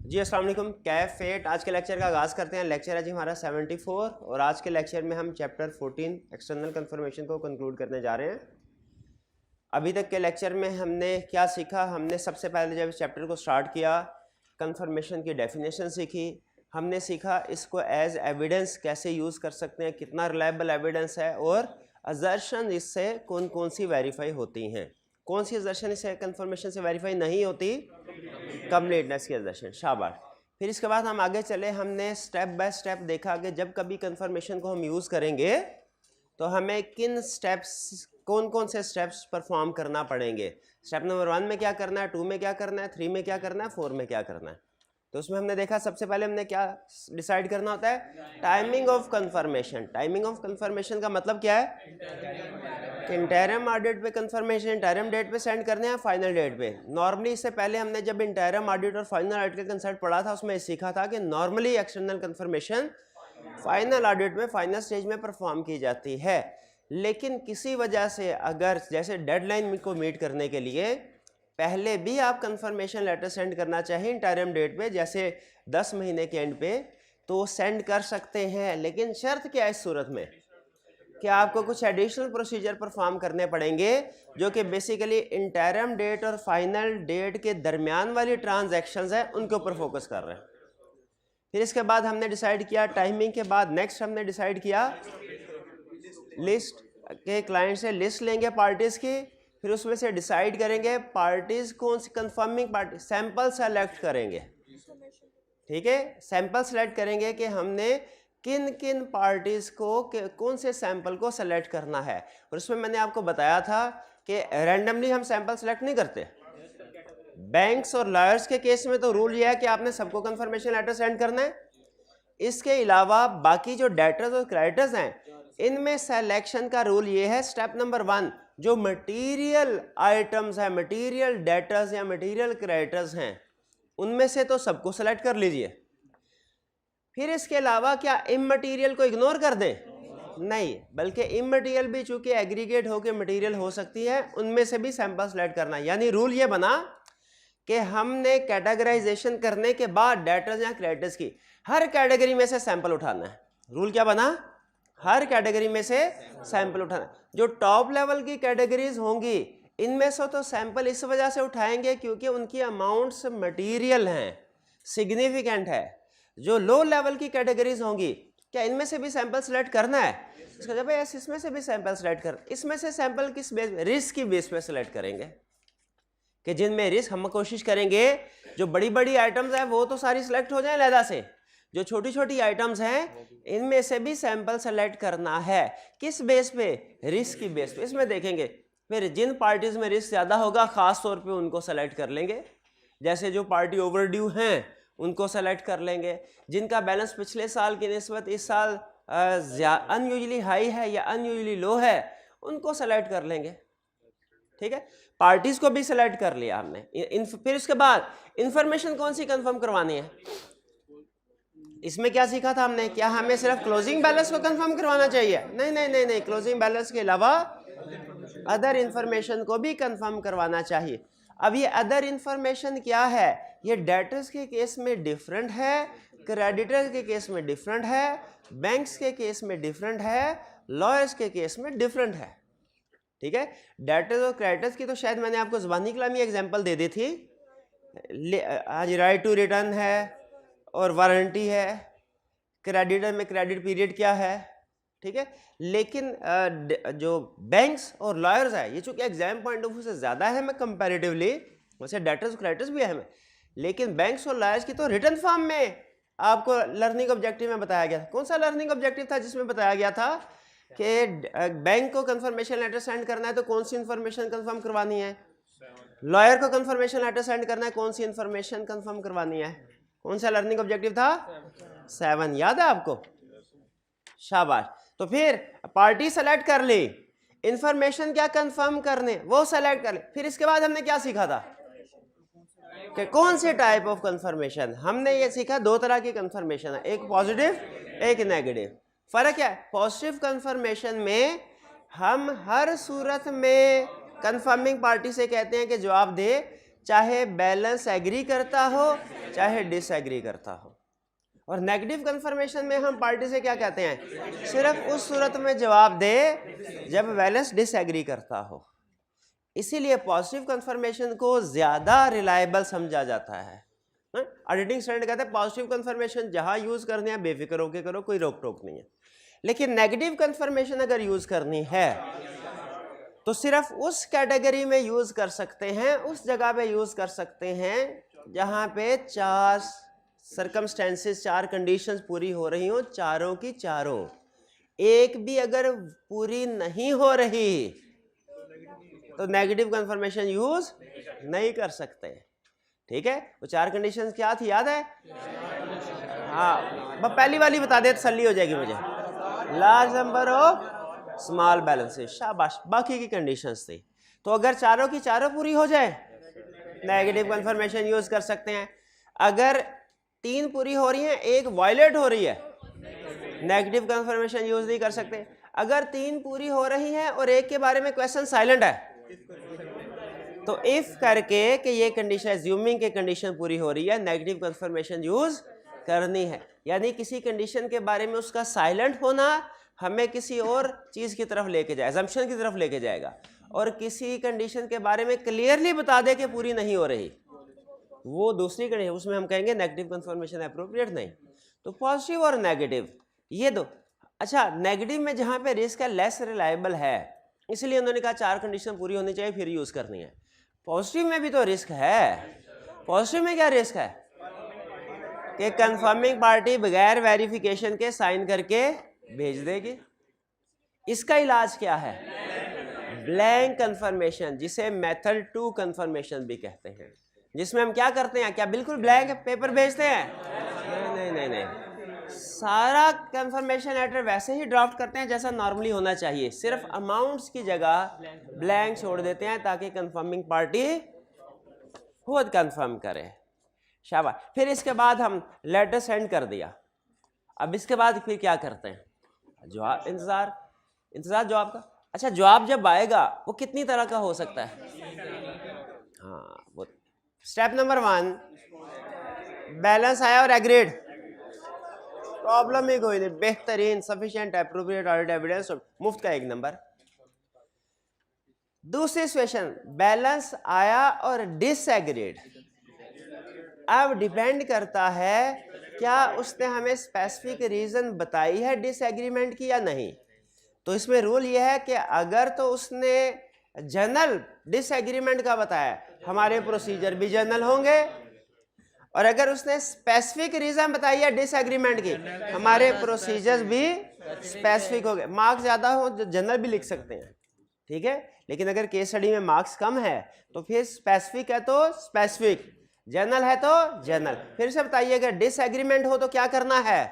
जी अस्सलाम वालेकुम। कैफ एट आज के लेक्चर का आगाज़ करते हैं। लेक्चर है जी हमारा 74 और आज के लेक्चर में हम चैप्टर 14 एक्सटर्नल कन्फर्मेशन को कंक्लूड करने जा रहे हैं। अभी तक के लेक्चर में हमने क्या सीखा? हमने सबसे पहले जब इस चैप्टर को स्टार्ट किया कन्फर्मेशन की डेफिनेशन सीखी। हमने सीखा इसको एज एविडेंस कैसे यूज़ कर सकते हैं, कितना रिलायबल एविडेंस है और असर्शन इससे कौन कौन सी वेरीफाई होती हैं, कौन सी असर्शन इससे कन्फर्मेशन से वेरीफाई नहीं होती, कंप्लीटनेस की असर्शन। शाबाश। फिर इसके बाद हम आगे चले, हमने स्टेप बाय स्टेप देखा कि जब कभी कन्फर्मेशन को हम यूज़ करेंगे तो हमें किन स्टेप्स, कौन कौन से स्टेप्स परफॉर्म करना पड़ेंगे। स्टेप नंबर 1 में क्या करना है, 2 में क्या करना है, 3 में क्या करना है, 4 में क्या करना है। तो उसमें हमने देखा सबसे पहले हमने क्या डिसाइड करना होता है, timing of confirmation. Timing of confirmation का मतलब क्या है कि इंटरिम ऑडिट पे कन्फर्मेशन इंटरिम डेट पे सेंड करने हैं, फाइनल डेट पे। नॉर्मली इससे पहले हमने जब इंटरिम ऑडिट और फाइनल ऑडिट का कंसेप्ट पढ़ा था उसमें सीखा था कि normally external conformation final audit में फाइनल स्टेज में परफॉर्म की जाती है, लेकिन किसी वजह से अगर जैसे डेडलाइन को मीट करने के लिए पहले भी आप कंफर्मेशन लेटर सेंड करना चाहिए इंटरिम डेट पे, जैसे 10 महीने के एंड पे, तो सेंड कर सकते हैं। लेकिन शर्त क्या है इस सूरत में कि आपको कुछ एडिशनल प्रोसीजर परफॉर्म करने पड़ेंगे जो कि बेसिकली इंटरिम डेट और फाइनल डेट के दरमियान वाली ट्रांजैक्शंस हैं उनके ऊपर फोकस कर रहे हैं। फिर इसके बाद हमने डिसाइड किया टाइमिंग के बाद नेक्स्ट हमने डिसाइड किया लिस्ट के, क्लाइंट से लिस्ट लेंगे पार्टीज की, फिर उसमें से डिसाइड करेंगे पार्टीज कौन सी कंफर्मिंग पार्टी, सैंपल सेलेक्ट करेंगे। ठीक है, सैंपल सेलेक्ट करेंगे कि हमने किन किन पार्टीज को कौन से सैंपल को सेलेक्ट करना है। और उसमें मैंने आपको बताया था कि रैंडमली हम सैंपल सेलेक्ट नहीं करते। बैंक्स और लॉयर्स के केस में तो रूल ये है कि आपने सबको कंफर्मेशन लेटर सेंड करना है। इसके अलावा बाकी जो डेटर्स और क्रेडिटर्स हैं इनमें सिलेक्शन का रूल ये है, स्टेप नंबर 1 जो मटेरियल आइटम्स हैं, मटेरियल डेटर्स या मटेरियल क्रेडिटर्स हैं उनमें से तो सबको सेलेक्ट कर लीजिए। फिर इसके अलावा क्या इमटेरियल को इग्नोर कर दें? नहीं, बल्कि इमटेरियल भी चूंकि एग्रीगेट होकर मटेरियल हो सकती है उनमें से भी सैंपल सेलेक्ट करना। यानी रूल ये बना कि हमने कैटेगराइजेशन करने के बाद डेटर्स या क्रेडिटर्स की हर कैटेगरी में से सैंपल उठाना है। रूल क्या बना? हर कैटेगरी में से सैंपल उठाना। जो टॉप लेवल की कैटेगरीज होंगी इनमें से तो सैंपल इस वजह से उठाएंगे क्योंकि उनकी अमाउंट्स मटेरियल हैं, सिग्निफिकेंट है। जो लो लेवल की कैटेगरीज होंगी क्या इनमें से भी सैंपल सेलेक्ट करना है? इसका जब इसमें से भी सैंपल सेलेक्ट कर, इसमें से सैंपल किस बेस, रिस्क की बेस पे सेलेक्ट करेंगे कि जिनमें रिस्क हम कोशिश करेंगे जो बड़ी बड़ी आइटम्स हैं वो तो सारी सेलेक्ट हो जाए लहदा से, जो छोटी छोटी आइटम्स हैं इनमें से भी सैंपल सेलेक्ट करना है। किस बेस पे? रिस्क की बेस पे। इसमें देखेंगे फिर जिन पार्टीज में रिस्क ज़्यादा होगा ख़ास तौर पे उनको सेलेक्ट कर लेंगे, जैसे जो पार्टी ओवरड्यू हैं उनको सेलेक्ट कर लेंगे, जिनका बैलेंस पिछले साल की निस्बत इस साल अनयूजली हाई है या अनयूजली लो है उनको सेलेक्ट कर लेंगे। ठीक है, पार्टीज को भी सेलेक्ट कर लिया हमने। फिर उसके बाद इंफॉर्मेशन कौन सी कंफर्म करवानी है? इसमें क्या सीखा था हमने? क्या हमें सिर्फ क्लोजिंग बैलेंस को कंफर्म करवाना चाहिए? नहीं नहीं नहीं नहीं, क्लोजिंग बैलेंस के अलावा अदर इंफॉर्मेशन को भी कंफर्म करवाना चाहिए। अब ये अदर इंफॉर्मेशन क्या है? ये डेटर्स के केस में डिफरेंट है, क्रेडिटर्स के केस में डिफरेंट है, बैंक्स के केस में डिफरेंट है, लॉयर्स के केस में डिफरेंट है। ठीक है, डेटर्स और क्रेडिटर्स की तो शायद मैंने आपको ज़बानी कलामी एग्जांपल दे दी थी। आज राइट टू रिटर्न है और वारंटी है, क्रेडिटर में क्रेडिट पीरियड क्या है। ठीक है, लेकिन जो बैंक्स और लॉयर्स है ये चूंकि एग्जाम पॉइंट ऑफ व्यू से ज़्यादा है मैं कंपैरेटिवली, वैसे डेटर्स क्रेडिटर्स भी है, लेकिन बैंक्स और लॉयर्स की तो रिटर्न फॉर्म में आपको लर्निंग ऑब्जेक्टिव में बताया गया था। कौन सा लर्निंग ऑब्जेक्टिव था जिसमें बताया गया था कि बैंक को कंफर्मेशन लेटर सेंड करना है तो कौन सी इंफॉर्मेशन कंफर्म करवानी है, लॉयर को कंफर्मेशन लेटर सेंड करना है कौन सी इंफॉर्मेशन कंफर्म करवानी है। कौन सा लर्निंग ऑब्जेक्टिव था? 7। याद है आपको? शाबाश। तो फिर पार्टी सेलेक्ट कर ली, इंफॉर्मेशन क्या कंफर्म करने वो सेलेक्ट कर ले। फिर इसके बाद हमने क्या सीखा था कि कौन से टाइप ऑफ कंफर्मेशन। हमने ये सीखा 2 तरह की कंफर्मेशन है, एक पॉजिटिव एक नेगेटिव। फर्क क्या है? पॉजिटिव कंफर्मेशन में हम हर सूरत में कंफर्मिंग पार्टी से कहते हैं कि जवाब दे, चाहे बैलेंस एग्री करता हो चाहे डिसएग्री करता हो। और नेगेटिव कंफर्मेशन में हम पार्टी से क्या कहते हैं, सिर्फ उस सूरत में जवाब दे जब बैलेंस डिसएग्री करता हो। इसीलिए पॉजिटिव कंफर्मेशन को ज़्यादा रिलायबल समझा जाता है। ऑडिटिंग स्टैंडर्ड कहते हैं पॉजिटिव कंफर्मेशन जहां यूज करनी है बेफिक्र होकर करो, कोई रोक टोक नहीं है। लेकिन नेगेटिव कंफर्मेशन अगर यूज करनी है तो सिर्फ उस कैटेगरी में यूज कर सकते हैं, उस जगह पे यूज कर सकते हैं जहां पे 4 सर्कमस्टेंसेस, 4 कंडीशंस पूरी हो रही हो, चारों की चारों। एक भी अगर पूरी नहीं हो रही तो नेगेटिव कंफर्मेशन यूज नहीं कर सकते। ठीक है, वो 4 कंडीशंस क्या थी, याद है? हाँ, पहली वाली बता दे तसल्ली हो जाएगी मुझे। Large number of small balances, शाबाश। बाकी की कंडीशंस थी। तो अगर चारों की चारों पूरी हो जाए नेगेटिव कंफर्मेशन यूज कर सकते हैं। अगर 3 पूरी हो रही हैं, एक वायलेट हो रही है, नेगेटिव कंफर्मेशन यूज नहीं कर सकते। अगर 3 पूरी हो रही हैं और एक के बारे में क्वेश्चन साइलेंट है तो इफ करके कि ये कंडीशन, एज्यूमिंग के कंडीशन पूरी हो रही है, नेगेटिव कंफर्मेशन यूज करनी है। यानी किसी कंडीशन के बारे में उसका साइलेंट होना हमें किसी और चीज की तरफ लेके जाए, अजम्पशन की तरफ लेके जाएगा। और किसी कंडीशन के बारे में क्लियरली बता दे कि पूरी नहीं हो रही, वो दूसरी कंडीशन, उसमें हम कहेंगे नेगेटिव कंफर्मेशन एप्रोप्रिएट नहीं। तो पॉजिटिव और नेगेटिव ये दो। अच्छा, नेगेटिव में जहां पे रिस्क है लेस रिलायबल है, इसलिए उन्होंने कहा 4 कंडीशन पूरी होनी चाहिए फिर यूज करनी है। पॉजिटिव में भी तो रिस्क है। पॉजिटिव में क्या रिस्क है कि कंफर्मिंग पार्टी बगैर वेरिफिकेशन के साइन करके भेज देगी। इसका इलाज क्या है, ब्लैंक कंफर्मेशन, जिसे मेथड 2 कंफर्मेशन भी कहते हैं, जिसमें हम क्या करते हैं, क्या बिल्कुल ब्लैंक पेपर भेजते हैं? नहीं नहीं नहीं, सारा कंफर्मेशन लेटर वैसे ही ड्राफ्ट करते हैं जैसा नॉर्मली होना चाहिए, सिर्फ अमाउंट्स की जगह ब्लैंक छोड़ देते हैं ताकि कंफर्मिंग पार्टी खुद कंफर्म करे। शाबाश। फिर इसके बाद हम लेटर सेंड कर दिया। अब इसके बाद फिर क्या करते हैं, जवाब, इंतजार जवाब का। अच्छा, जवाब जब आएगा वो कितनी तरह का हो सकता है? हाँ, वो स्टेप नंबर 1, बैलेंस आया और एग्रीड, प्रॉब्लम ही कोई नहीं, बेहतरीन, सफिशिएंट, एप्रोप्रिएट ऑडिट एविडेंस, मुफ्त का 1 नंबर। दूसरी सिचुएशन, बैलेंस आया और डिसएग्रीड। अब डिपेंड करता है क्या उसने हमें स्पेसिफिक रीजन बताई है डिसएग्रीमेंट की या नहीं। तो इसमें रूल यह है कि अगर तो उसने जनरल डिसएग्रीमेंट का बताया, हमारे प्रोसीजर भी जनरल होंगे, और अगर उसने स्पेसिफिक रीजन बताई है डिसएग्रीमेंट की, हमारे प्रोसीजर्स भी स्पेसिफिक हो गए। मार्क्स ज्यादा हो जो जनरल भी लिख सकते हैं, ठीक है। लेकिन अगर केस स्टडी में मार्क्स कम है तो फिर स्पेसिफिक है तो स्पेसिफिक, जनरल है तो जनरल। फिर से बताइएगा, डिसएग्रीमेंट हो तो क्या करना है,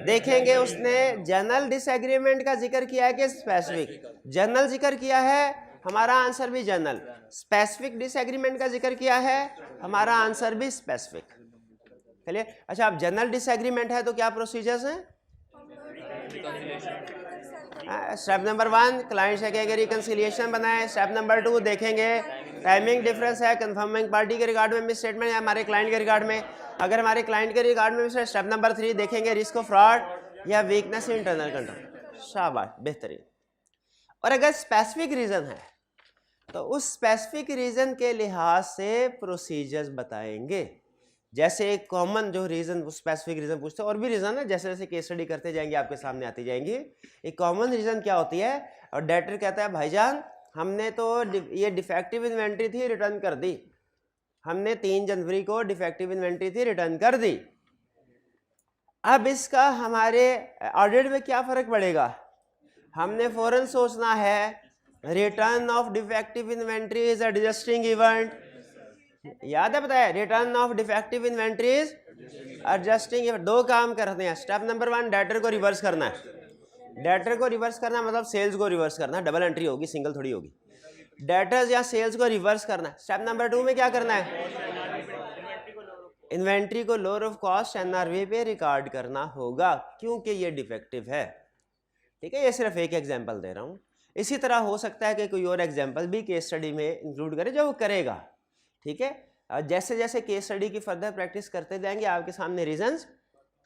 देखेंगे उसने जनरल डिसएग्रीमेंट का जिक्र किया है कि स्पेसिफिक। जनरल जिक्र किया है, हमारा आंसर भी जनरल। स्पेसिफिक डिसएग्रीमेंट का जिक्र किया है, हमारा आंसर भी स्पेसिफिक। चलिए, अच्छा, अब जनरल डिसएग्रीमेंट है तो क्या प्रोसीजर्स हैं? स्टेप नंबर 1, क्लाइंट से कहेंगे रिकंसिलिएशन बनाए। स्टेप नंबर 2 देखेंगे टाइमिंग डिफरेंस है कंफर्मिंग पार्टी के रिगार्ड में मिस स्टेटमेंट है हमारे क्लाइंट के रिगार्ड में, अगर हमारे क्लाइंट के रिगार्ड में मिस। स्टेप नंबर 3 देखेंगे रिस्क ऑफ फ्रॉड या वीकनेस इन इंटरनल कंट्रोल। शाबाश, बेहतरीन। और अगर स्पेसिफिक रीजन है तो उस स्पेसिफिक रीजन के लिहाज से प्रोसीजर्स बताएंगे। जैसे एक कॉमन जो रीजन, स्पेसिफिक रीजन पूछते हैं, और भी रीजन है, जैसे जैसे केस स्टडी करते जाएंगे आपके सामने आती जाएंगी। एक कॉमन रीजन क्या होती है, और डेटर कहता है भाईजान हमने तो ये डिफेक्टिव इन्वेंट्री थी रिटर्न कर दी, हमने 3 जनवरी को डिफेक्टिव इन्वेंट्री थी रिटर्न कर दी। अब इसका हमारे ऑडिट में क्या फर्क पड़ेगा, हमने फौरन सोचना है return of defective inventory is adjusting event. याद है, बताया, return of defective inventory is adjusting event. 2 काम करते हैं। स्टेप नंबर 1, डेटर को रिवर्स करना है। डेटर को रिवर्स करना मतलब सेल्स को रिवर्स करना, डबल एंट्री होगी, सिंगल थोड़ी होगी। डेटर्स या सेल्स को रिवर्स करना। स्टेप नंबर 2 में क्या करना है, इन्वेंट्री को लोअर ऑफ कॉस्ट एनआरवी पे रिकॉर्ड करना होगा क्योंकि ये डिफेक्टिव है। ठीक है, ये सिर्फ एक एग्जांपल दे रहा हूँ। इसी तरह हो सकता है कि कोई और एग्जांपल भी केस स्टडी में इंक्लूड करे जो वो करेगा। ठीक है, और जैसे जैसे केस स्टडी की फर्दर प्रैक्टिस करते जाएंगे आपके सामने रीजंस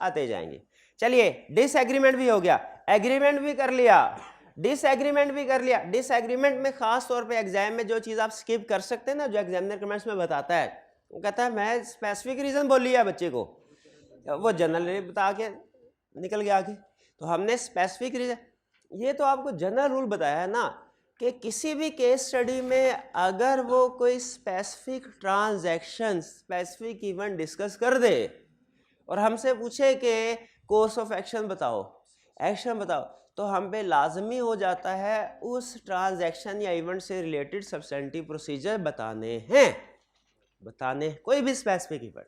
आते जाएंगे। चलिए डिसएग्रीमेंट भी हो गया, एग्रीमेंट भी कर लिया, डिसएग्रीमेंट भी कर लिया। डिसएग्रीमेंट में खास तौर पे एग्जाम में जो चीज़ आप स्किप कर सकते हैं ना, जो एग्जामिनर कमेंट्स में बताता है, वो कहता है मैं स्पेसिफिक रीज़न बोल लिया बच्चे को, वो जनरली बता के निकल गया आगे। तो हमने स्पेसिफिक रीज़न, ये तो आपको जनरल रूल बताया है ना कि किसी भी केस स्टडी में अगर वो कोई specific transaction, specific event discuss कर दे और हमसे पूछे कि कोर्स ऑफ एक्शन बताओ, एक्शन बताओ, तो हम पे लाजमी हो जाता है उस ट्रांजैक्शन या इवेंट से रिलेटेड सब्सटेंटिव प्रोसीजर बताने हैं, बताने कोई भी स्पेसिफिक इवेंट।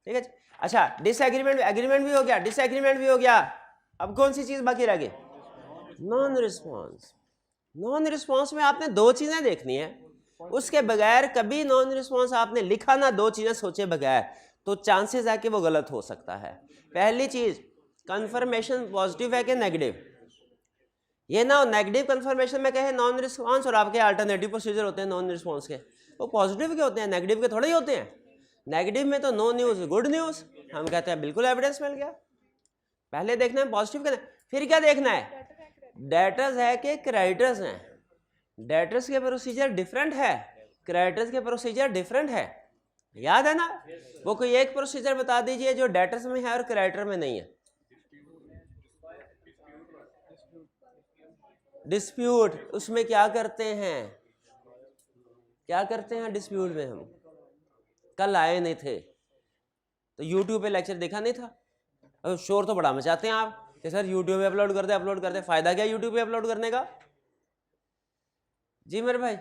ठीक है। अच्छा डिसएग्रीमेंट, एग्रीमेंट भी हो गया, डिसएग्रीमेंट भी हो गया। अब कौन सी चीज बाकी रह गई? Non response. नॉन रिस्पॉन्स में आपने दो चीजें देखनी है, उसके बगैर कभी नॉन रिस्पॉन्स आपने लिखा ना दो चीजें सोचे बगैर, तो चांसेस है कि वो गलत हो सकता है। पहली चीज कंफर्मेशन पॉजिटिव है कि नेगेटिव। ये ना नेगेटिव कंफर्मेशन में कहे नॉन रिस्पॉन्स और आपके अल्टरनेटिव प्रोसीजर होते हैं नॉन रिस्पॉन्स के, वो पॉजिटिव के होते हैं, नेगेटिव के थोड़े ही होते हैं। नेगेटिव में तो नो न्यूज़ गुड न्यूज़, हम कहते हैं बिल्कुल एविडेंस मिल गया। पहले देखना है पॉजिटिव का, फिर क्या देखना है? डेटर्स है कि क्रेडिटर्स हैं। डेटर्स के प्रोसीजर डिफरेंट है, क्रेडिटर्स के प्रोसीजर डिफरेंट है, याद है ना? वो कोई एक प्रोसीजर बता दीजिए जो डेटर्स में है और क्रेडिटर में नहीं है। डिस्प्यूट, उसमें क्या करते हैं, क्या करते हैं डिस्प्यूट में? हम कल आए नहीं थे तो यूट्यूब पे लेक्चर देखा नहीं था, अब शोर तो बड़ा मचाते हैं आप कि सर यूट्यूब पे अपलोड कर दे, फायदा क्या यूट्यूब पे अपलोड करने का? जी मेरे भाई,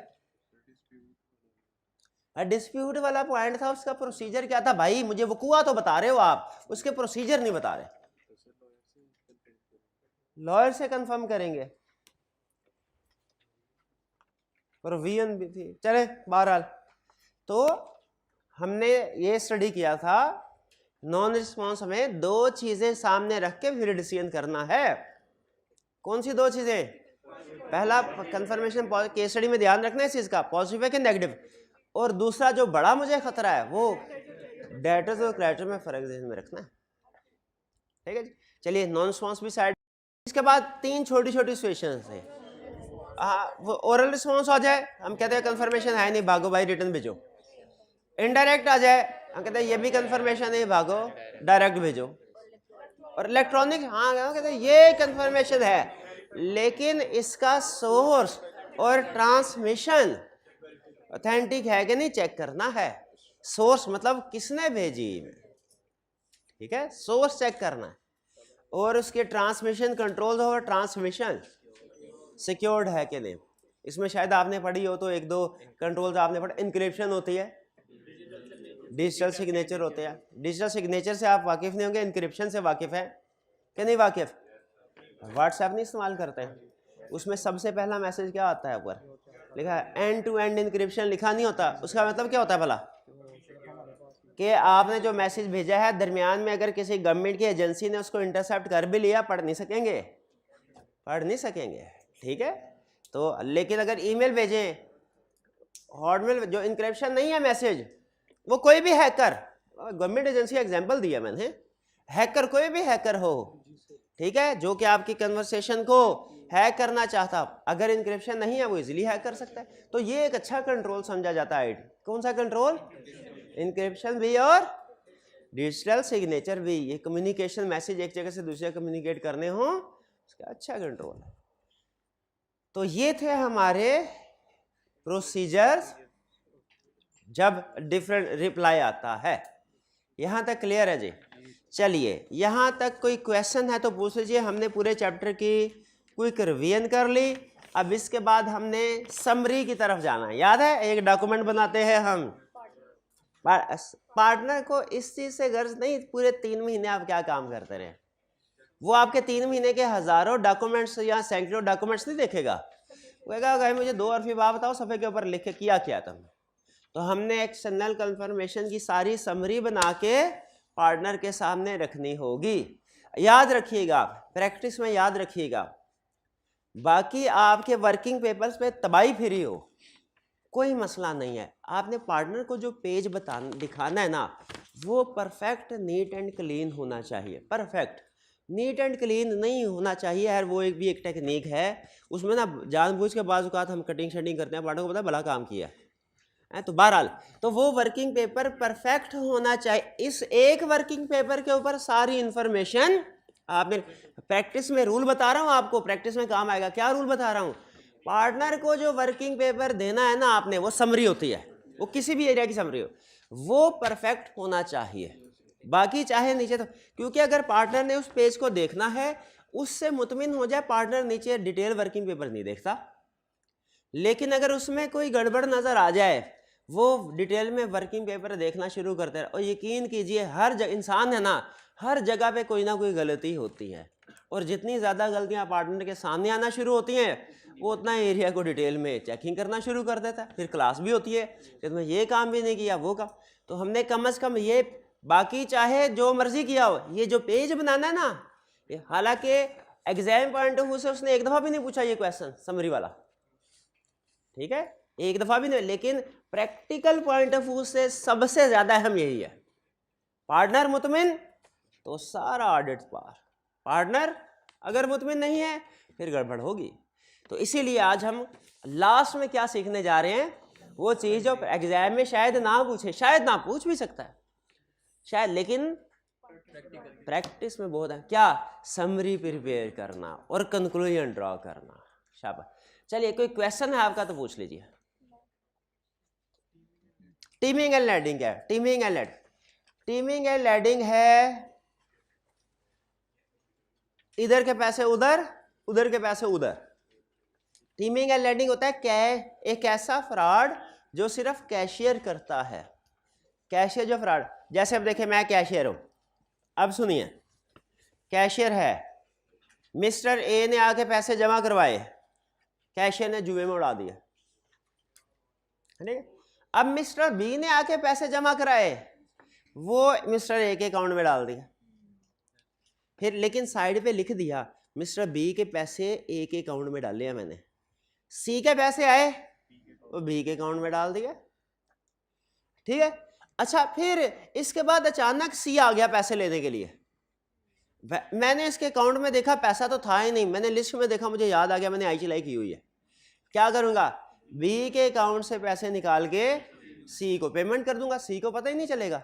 डिस्प्यूट वाला पॉइंट था, उसका प्रोसीजर क्या था भाई? मुझे वकूआ तो बता रहे हो आप, उसके प्रोसीजर नहीं बता रहे। लॉयर से कंफर्म करेंगे, प्रोविजन भी थी। चले बहरहाल, तो हमने ये स्टडी किया था नॉन रिस्पॉन्स में दो चीजें सामने रख के फिर डिसीजन करना है। कौन सी दो चीजें? पहला कंफर्मेशन, केस स्टडी में ध्यान रखना है इस चीज का, पॉजिटिव है कि नेगेटिव, और दूसरा जो बड़ा मुझे खतरा है वो डेटर्स और क्रेडिटर में फर्क ध्यान में रखना है। ठीक है जी, चलिए नॉन रिस्पॉन्स भी साइड। इसके बाद तीन छोटी छोटी सिचुएशंस है। वो ओरल रिस्पॉन्स आ जाए, हम कहते हैं कंफर्मेशन है नहीं, भागो भाई रिटर्न भेजो। इनडायरेक्ट आ जाए, हम कहते हैं ये भी कंफर्मेशन है, भागो डायरेक्ट भेजो। और इलेक्ट्रॉनिक, हाँ कहते हैं ये कंफर्मेशन है लेकिन इसका सोर्स और ट्रांसमिशन ऑथेंटिक है कि नहीं चेक करना है। सोर्स मतलब किसने भेजी, ठीक है, सोर्स चेक करना है, और उसके ट्रांसमिशन कंट्रोल और ट्रांसमिशन सिक्योर्ड है कि नहीं। इसमें शायद आपने पढ़ी हो तो एक दो कंट्रोल्स आपने पढ़ा, इंक्रिप्शन होती है, डिजिटल सिग्नेचर होते हैं। डिजिटल सिग्नेचर से आप वाकिफ नहीं होंगे, इंक्रिप्शन से वाकिफ है कि नहीं वाकिफ? व्हाट्सएप नहीं इस्तेमाल करते हैं, उसमें सबसे पहला मैसेज क्या आता है? ऊपर लिखा है एंड टू एंड इंक्रिप्शन, लिखा नहीं होता। उसका मतलब क्या होता है भला? कि आपने जो मैसेज भेजा है दरमियान में अगर किसी गवर्नमेंट की एजेंसी ने उसको इंटरसेप्ट कर भी लिया, पढ़ नहीं सकेंगे, पढ़ नहीं सकेंगे। ठीक है, तो लेकिन अगर ईमेल भेजें, हॉटमेल, जो इंक्रिप्शन नहीं है मैसेज, वो कोई भी हैकर, गवर्नमेंट एजेंसी का एग्जांपल दिया मैंने, हैकर कोई भी हैकर हो, ठीक है, जो कि आपकी कन्वर्सेशन को हैक करना चाहता, अगर इंक्रिप्शन नहीं है वो इजीली हैक कर सकता है। तो ये एक अच्छा कंट्रोल समझा जाता है। कौन सा कंट्रोल? इंक्रिप्शन भी और डिजिटल सिग्नेचर भी। ये कम्युनिकेशन, मैसेज एक जगह से दूसरे कम्युनिकेट करने हो, उसका अच्छा कंट्रोल है। तो ये थे हमारे प्रोसीजर्स जब डिफरेंट रिप्लाई आता है। यहां तक क्लियर है जी? चलिए यहां तक कोई क्वेश्चन है तो पूछ लीजिए। हमने पूरे चैप्टर की क्विक रिवीजन कर ली। अब इसके बाद हमने समरी की तरफ जाना है। याद है एक डॉक्यूमेंट बनाते हैं हम, पार्टनर को इस चीज से गर्ज नहीं पूरे 3 महीने आप क्या काम करते रहे, वो आपके 3 महीने के हजारों डॉक्यूमेंट्स या सैकड़ों डॉक्यूमेंट्स नहीं देखेगा, वो कहेगा मुझे 2 अरफी बात बताओ सफ़े के ऊपर लिख के किया क्या तुमने। तो हमने एक्सटर्नल कंफर्मेशन की सारी समरी बना के पार्टनर के सामने रखनी होगी। याद रखिएगा, प्रैक्टिस में याद रखिएगा। बाकी आपके वर्किंग पेपर्स पे तबाही फिरी हो, कोई मसला नहीं है। आपने पार्टनर को जो पेज दिखाना है ना, वो परफेक्ट नीट एंड क्लीन होना चाहिए। परफेक्ट नीट एंड क्लीन नहीं होना चाहिए यार, वो एक टेक्निक है, उसमें ना जानबूझ के बाज़ औक़ात हम कटिंग शटिंग करते हैं, पार्टनर को पता है भला काम किया है। तो बहरहाल तो वो वर्किंग पेपर परफेक्ट होना चाहिए। इस एक वर्किंग पेपर के ऊपर सारी इंफॉर्मेशन आपने, प्रैक्टिस में रूल बता रहा हूँ आपको, प्रैक्टिस में काम आएगा। क्या रूल बता रहा हूँ? पार्टनर को जो वर्किंग पेपर देना है ना आपने, वो समरी होती है, वो किसी भी एरिया की समरी हो, वो परफेक्ट होना चाहिए। बाकी चाहे नीचे तो, क्योंकि अगर पार्टनर ने उस पेज को देखना है, उससे मुतमिन हो जाए, पार्टनर नीचे डिटेल वर्किंग पेपर नहीं देखता। लेकिन अगर उसमें कोई गड़बड़ नज़र आ जाए, वो डिटेल में वर्किंग पेपर देखना शुरू करते हैं, और यकीन कीजिए हर इंसान है ना, हर जगह पे कोई ना कोई गलती होती है, और जितनी ज़्यादा गलतियां पार्टनर के सामने आना शुरू होती हैं, वो उतना एरिया को डिटेल में चेकिंग करना शुरू कर देता है। फिर क्लास भी होती है कि तुमने ये काम भी नहीं किया, वो काम। तो हमने कम से कम ये, बाकी चाहे जो मर्जी किया हो, ये जो पेज बनाना है ना, हालांकि एग्जाम पॉइंट ऑफ व्यू से उसने एक दफ़ा भी नहीं पूछा ये क्वेश्चन समरी वाला, ठीक है, एक दफ़ा भी नहीं, लेकिन प्रैक्टिकल पॉइंट ऑफ व्यू से सबसे ज़्यादा अहम यही है। पार्टनर मुतमिन तो सारा ऑडिट पार, पार्टनर अगर मुतमिन नहीं है फिर गड़बड़ होगी। तो इसीलिए आज हम लास्ट में क्या सीखने जा रहे हैं, वो चीज़ जो एग्जाम में शायद ना पूछे, शायद ना पूछ भी सकता है शायद, लेकिन प्रैक्टिस में बहुत है। क्या? समरी प्रिपेयर करना और कंक्लूजन ड्रॉ करना। शाबाश। चलिए कोई क्वेश्चन है आपका तो पूछ लीजिए। टीमिंग एंड लैडिंग क्या है? Teeming and lading, teeming and lading है इधर के पैसे उधर, उधर के पैसे उधर। टीमिंग एंड लैडिंग होता है एक ऐसा फ्रॉड जो सिर्फ कैशियर करता है। कैशियर जो फ्रॉड, जैसे अब देखिए मैं कैशियर हूं, अब सुनिए, कैशियर है, मिस्टर ए ने आके पैसे जमा करवाए, कैशियर ने जुए में उड़ा दिया, ठीक। अब मिस्टर बी ने आके पैसे जमा कराए, वो मिस्टर ए के अकाउंट में डाल दिया, फिर लेकिन साइड पे लिख दिया मिस्टर बी के पैसे ए के अकाउंट में डाले हैं मैंने, सी के पैसे आए वो बी के अकाउंट में डाल दिया, ठीक है। अच्छा, फिर इसके बाद अचानक सी आ गया पैसे लेने के लिए, मैंने इसके अकाउंट में देखा पैसा तो था ही नहीं, मैंने लिस्ट में देखा, मुझे याद आ गया मैंने ICLI की हुई है, क्या करूंगा, बी के अकाउंट से पैसे निकाल के सी को पेमेंट कर दूंगा, सी को पता ही नहीं चलेगा,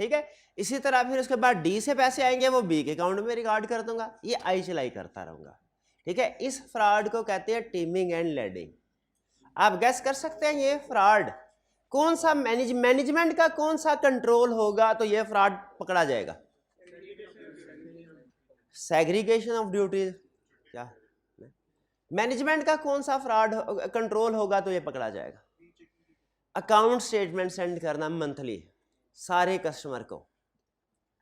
ठीक है। इसी तरह फिर उसके बाद डी से पैसे आएंगे, वो बी के अकाउंट में रिकॉर्ड कर दूंगा, ये ICLI करता रहूंगा, ठीक है। इस फ्रॉड को कहते हैं टीमिंग एंड लैडिंग। आप गैस कर सकते हैं ये फ्रॉड कौन सा, मैनेजमेंट का कौन सा कंट्रोल होगा तो ये फ्रॉड पकड़ा जाएगा? सेग्रीगेशन ऑफ ड्यूटीज, क्या मैनेजमेंट का कौन सा फ्रॉड कंट्रोल होगा तो ये पकड़ा जाएगा? अकाउंट स्टेटमेंट सेंड करना मंथली सारे कस्टमर को,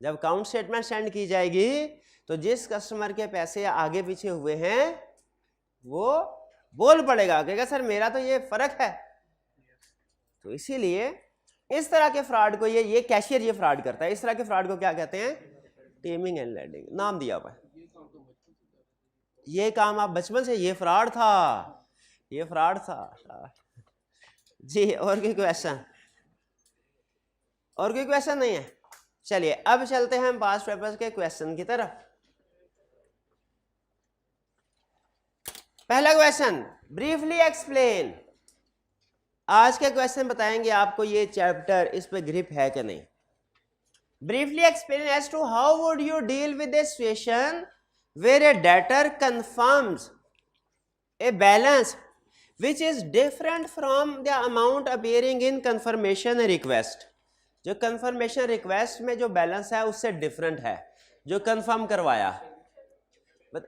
जब अकाउंट स्टेटमेंट सेंड की जाएगी तो जिस कस्टमर के पैसे आगे पीछे हुए हैं वो बोल पड़ेगा, कहेगा सर मेरा तो ये फर्क है। तो इसीलिए इस तरह के फ्रॉड को ये कैशियर ये फ्रॉड करता है, इस तरह के फ्रॉड को क्या कहते हैं? टीमिंग एंड लैडिंग, नाम दिया हुआ है। ये काम आप बचपन से, ये फ्रॉड था, ये फ्रॉड था जी। और कोई क्वेश्चन? और कोई क्वेश्चन नहीं है? चलिए अब चलते हैं हम पास्ट पेपर्स के क्वेश्चन की तरफ। पहला क्वेश्चन, ब्रीफली एक्सप्लेन। आज के क्वेश्चन बताएंगे आपको ये चैप्टर इस पे ग्रिप है कि नहीं। Briefly explain as to how would you deal with a situation where a debtor confirms a balance which is different from the amount appearing in confirmation request। जो confirmation request में जो balance है उससे different है जो confirm करवाया।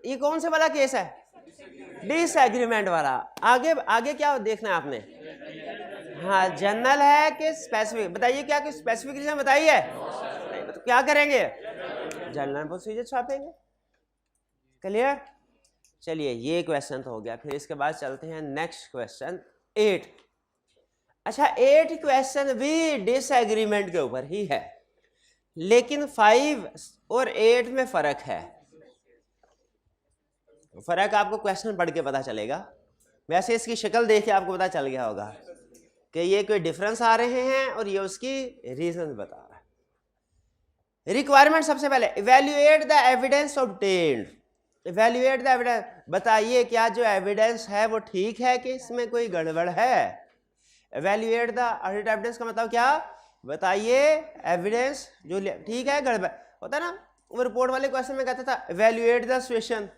ये कौन से वाला केस है? डिसएग्रीमेंट वाला। आगे क्या देखना है आपने? हाँ, जनरल है कि स्पेसिफिक? बताइए क्या कोई स्पेसिफिक रीजन बताइए? तो क्या करेंगे? जनरल प्रोसीजर छापेंगे। क्लियर? चलिए ये क्वेश्चन तो हो गया, फिर इसके बाद चलते हैं नेक्स्ट क्वेश्चन 8। अच्छा, 8 क्वेश्चन भी डिसएग्रीमेंट के ऊपर ही है, लेकिन 5 और 8 में फर्क है। फर्क आपको क्वेश्चन पढ़ के पता चलेगा, वैसे इसकी शक्ल देख के आपको पता चल गया होगा। कि ये कोई डिफरेंस आ रहे हैं और ये उसकी रीजन बता रहा है। रिक्वायरमेंट सबसे पहले evaluate the evidence obtained, evaluate the evidence, बताइए क्या जो एविडेंस है वो ठीक है कि इसमें कोई गड़बड़ है। इवेल्युएट द ऑडिट एविडेंस का मतलब क्या, बताइए एविडेंस जो ठीक है गड़बड़ होता है ना, वो रिपोर्ट वाले क्वेश्चन में कहता था इवेल्युएट द सिचुएशन,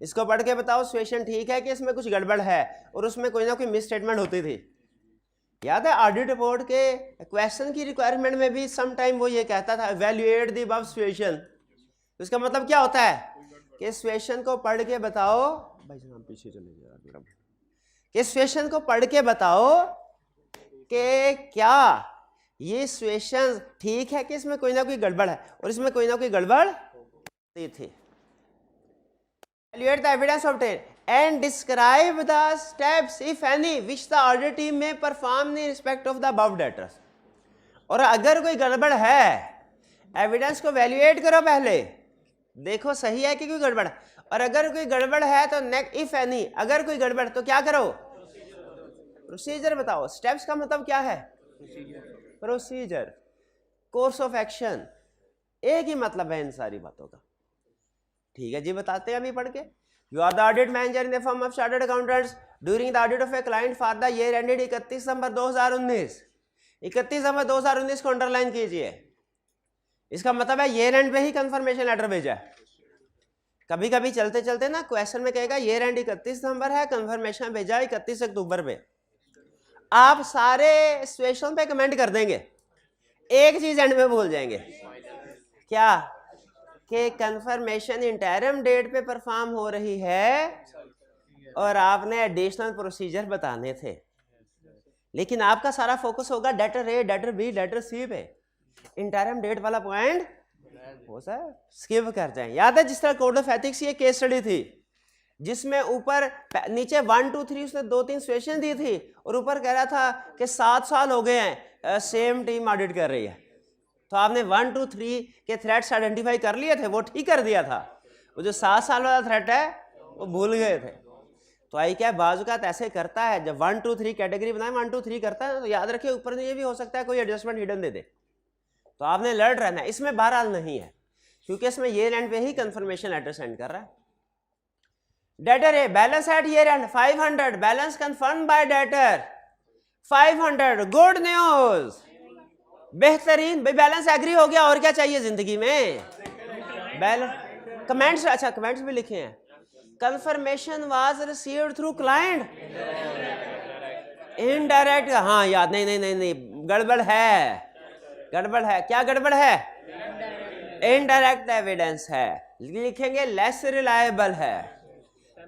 इसको पढ़ के बताओ सिचुएशन ठीक है कि इसमें कुछ गड़बड़ है, और उसमें कोई ना कोई मिस स्टेटमेंट होती थी। याद है ऑडिट रिपोर्ट के क्वेश्चन की रिक्वायरमेंट में भी सम टाइम वो ये कहता था इवेल्युएट द अबव सिचुएशन। इसका मतलब क्या होता है कि सिचुएशन को पढ़ के बताओ, भाई साहब पीछे चले जाओ, कि सिचुएशन को पढ़ के बताओ कि क्या ये सिचुएशन ठीक है कि इसमें कोई ना कोई गड़बड़ है, और इसमें कोई ना कोई गड़बड़ थी। Evaluate the evidence obtained and describe the steps, if any, which the audit team may perform in respect of the above data. और अगर कोई गड़बड़ है, एविडेंस को वैल्यूएट करो, पहले देखो सही है कि कोई गड़बड़ है, और अगर कोई गड़बड़ है तो नेक्स्ट इफ एनी, अगर कोई गड़बड़ तो क्या करो, प्रोसीजर बताओ। स्टेप्स का मतलब क्या है, प्रोसीजर, कोर्स ऑफ एक्शन, एक ही मतलब है इन सारी बातों का। ठीक है जी, बताते हैं अभी पढ़ के। You are the audit manager in the firm of chartered accountants during the audit of a client for the year ended 31 दिसंबर 2019। 31 दिसंबर 2019 को अंडरलाइन कीजिए। इसका मतलब है ईयर एंड पे ही कंफर्मेशन लेटर भेजा है। कभी कभी चलते चलते ना क्वेश्चन में कहेगा ईयर एंड 31 दिसंबर है, कंफर्मेशन भेजा 31 अक्टूबर पे। आप सारे सिचुएशन पे कमेंट कर देंगे, एक चीज एंड में भूल जाएंगे, क्या कि कंफर्मेशन इंटरिम डेट पे परफॉर्म हो रही है और आपने एडिशनल प्रोसीजर बताने थे, लेकिन आपका सारा फोकस होगा डेटर ए, डेटर बी, डेटर सी पे। इंटरिम डेट वाला पॉइंट हो सर स्किप कर जाए। याद है जिस तरह कोड ऑफ एथिक्स ये केस स्टडी थी जिसमें ऊपर नीचे 1 2 3 उसने 2-3 सिचुएशन दी थी और ऊपर कह रहा था कि 7 साल हो गए हैं सेम टीम ऑडिट कर रही है, तो आपने 1 2 3 के थ्रेट्स आइडेंटिफाई कर लिए थे, वो ठीक कर दिया था। वो जो 7 साल वाला थ्रेट है वो भूल गए थे। तो आई क्या बाजुकात ऐसे करता है, जब 1 2 3 कैटेगरी बनाए 1 2 3 करता है तो याद रखिए ऊपर ये भी हो सकता है कोई एडजस्टमेंट हिडन दे दे, तो आपने अलर्ट रहना है। इसमें बहरहाल नहीं है क्योंकि इसमें ईयर एंड पे ही कंफर्मेशन लेटर सेंड कर रहा है। Debtor a balance at year end 500, balance confirm by debtor 500, good news, बेहतरीन भाई, बैलेंस एग्री हो गया, और क्या चाहिए जिंदगी में। बैलेंस कमेंट्स, अच्छा कमेंट्स भी लिखे हैं। Confirmation was received through client, indirect, हाँ याद, नहीं नहीं नहीं नहीं, गड़बड़ है, गड़बड़ है, क्या गड़बड़ है, इनडायरेक्ट एविडेंस है, लिखेंगे लेस रिलायबल है,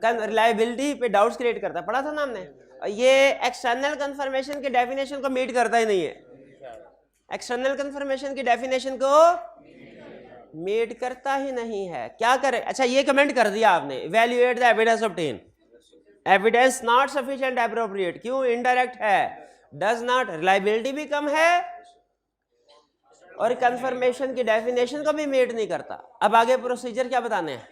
रिलायबिलिटी पे डाउट्स क्रिएट करता है, पढ़ा था ना हमने। ये एक्सटर्नल कंफर्मेशन की डेफिनेशन को मीट करता ही नहीं है, एक्सटर्नल कंफर्मेशन की डेफिनेशन को मीट करता ही नहीं है। क्या करे, अच्छा ये कमेंट कर दिया आपने, evaluate the evidence obtain, evidence not sufficient appropriate, क्यों, इनडायरेक्ट है, डज नॉट, रिलायबिलिटी भी कम है और कंफर्मेशन की डेफिनेशन को भी मीट नहीं करता। अब आगे प्रोसीजर क्या बताने हैं,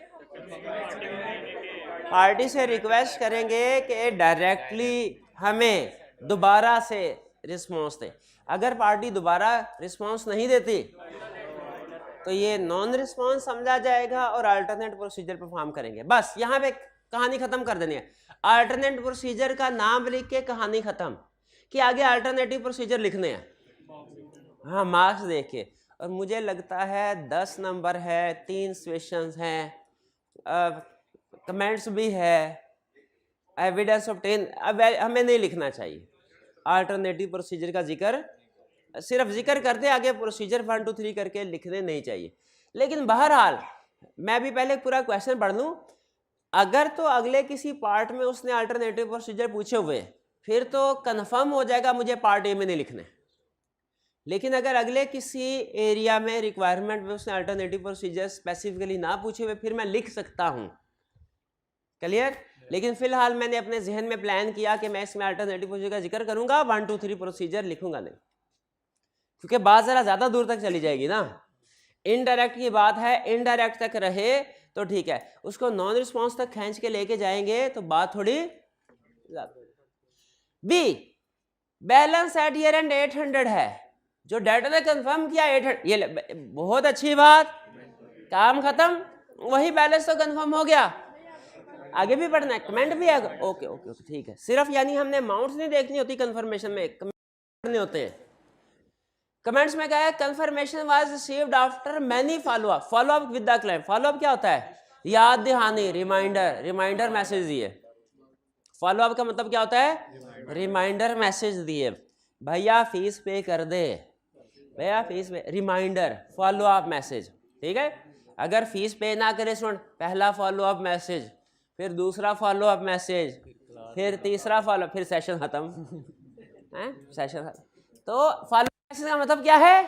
पार्टी से रिक्वेस्ट करेंगे कि डायरेक्टली हमें दोबारा से रिस्पॉन्स दे। अगर पार्टी दोबारा रिस्पॉन्स नहीं देती तो ये नॉन रिस्पॉन्स समझा जाएगा और अल्टरनेट प्रोसीजर परफॉर्म करेंगे। बस यहाँ पे कहानी खत्म कर देनी है। अल्टरनेट प्रोसीजर का नाम लिख के कहानी खत्म, कि आगे अल्टरनेटिव प्रोसीजर लिखने हैं, हाँ मार्क्स देख के। और मुझे लगता है 10 नंबर है, 3 क्वेश्चंस हैं, कमेंट्स भी है, एविडेंस ऑब्टेन, अब हमें नहीं लिखना चाहिए। अल्टरनेटिव प्रोसीजर का जिक्र सिर्फ जिक्र करते, आगे प्रोसीजर 1 2 3 करके लिखने नहीं चाहिए। लेकिन बहरहाल मैं भी पहले पूरा क्वेश्चन पढ़ लूँ, अगर तो अगले किसी पार्ट में उसने अल्टरनेटिव प्रोसीजर पूछे हुए फिर तो कन्फर्म हो जाएगा मुझे पार्ट ए में नहीं लिखने। लेकिन अगर अगले किसी एरिया में रिक्वायरमेंट में उसने अल्टरनेटिव प्रोसीजर स्पेसिफिकली ना पूछे हुए फिर मैं लिख सकता हूँ, क्लियर। लेकिन फिलहाल मैंने अपने जहन में प्लान किया कि मैं इसमें अल्टरनेटिव प्रोसीजर का जिक्र करूंगा, 1 2 3 प्रोसीजर लिखूंगा नहीं, क्योंकि बात जरा ज्यादा दूर तक चली जाएगी ना। इनडायरेक्ट की बात है, इनडायरेक्ट तक रहे तो ठीक है, उसको नॉन रिस्पॉन्स तक खींच के लेके जाएंगे तो बात थोड़ी। B, balance at year end 800 है, जो डाटा ने कंफर्म किया 800, ये बहुत अच्छी बात, काम खत्म, वही बैलेंस तो कंफर्म हो गया। आगे भी पढ़ना है, कमेंट भी है, ओके ओके ओके ठीक है। सिर्फ यानी हमने अमाउंट्स नहीं देखनी होती कंफर्मेशन में, कमेंट पढ़ने होते हैं। कमेंट्स में क्या है, confirmation was received after many follow up, follow up with the client. Follow up क्या होता है, याद दहानी, रिमाइंडर, रिमाइंडर मैसेज दिए। फॉलो अप का मतलब क्या होता है, रिमाइंडर मैसेज दिए, भैया फीस पे कर दे, भैया फीस पे, रिमाइंडर, फॉलो अप मैसेज, ठीक है। अगर फीस पे ना करे स्टूडेंट, पहला फॉलो अप मैसेज, फिर दूसरा फॉलो अप मैसेज, फिर तीसरा फॉलो, फिर सेशन खत्म है, सेशन खत्म। तो फॉलो मैसेज का मतलब क्या है,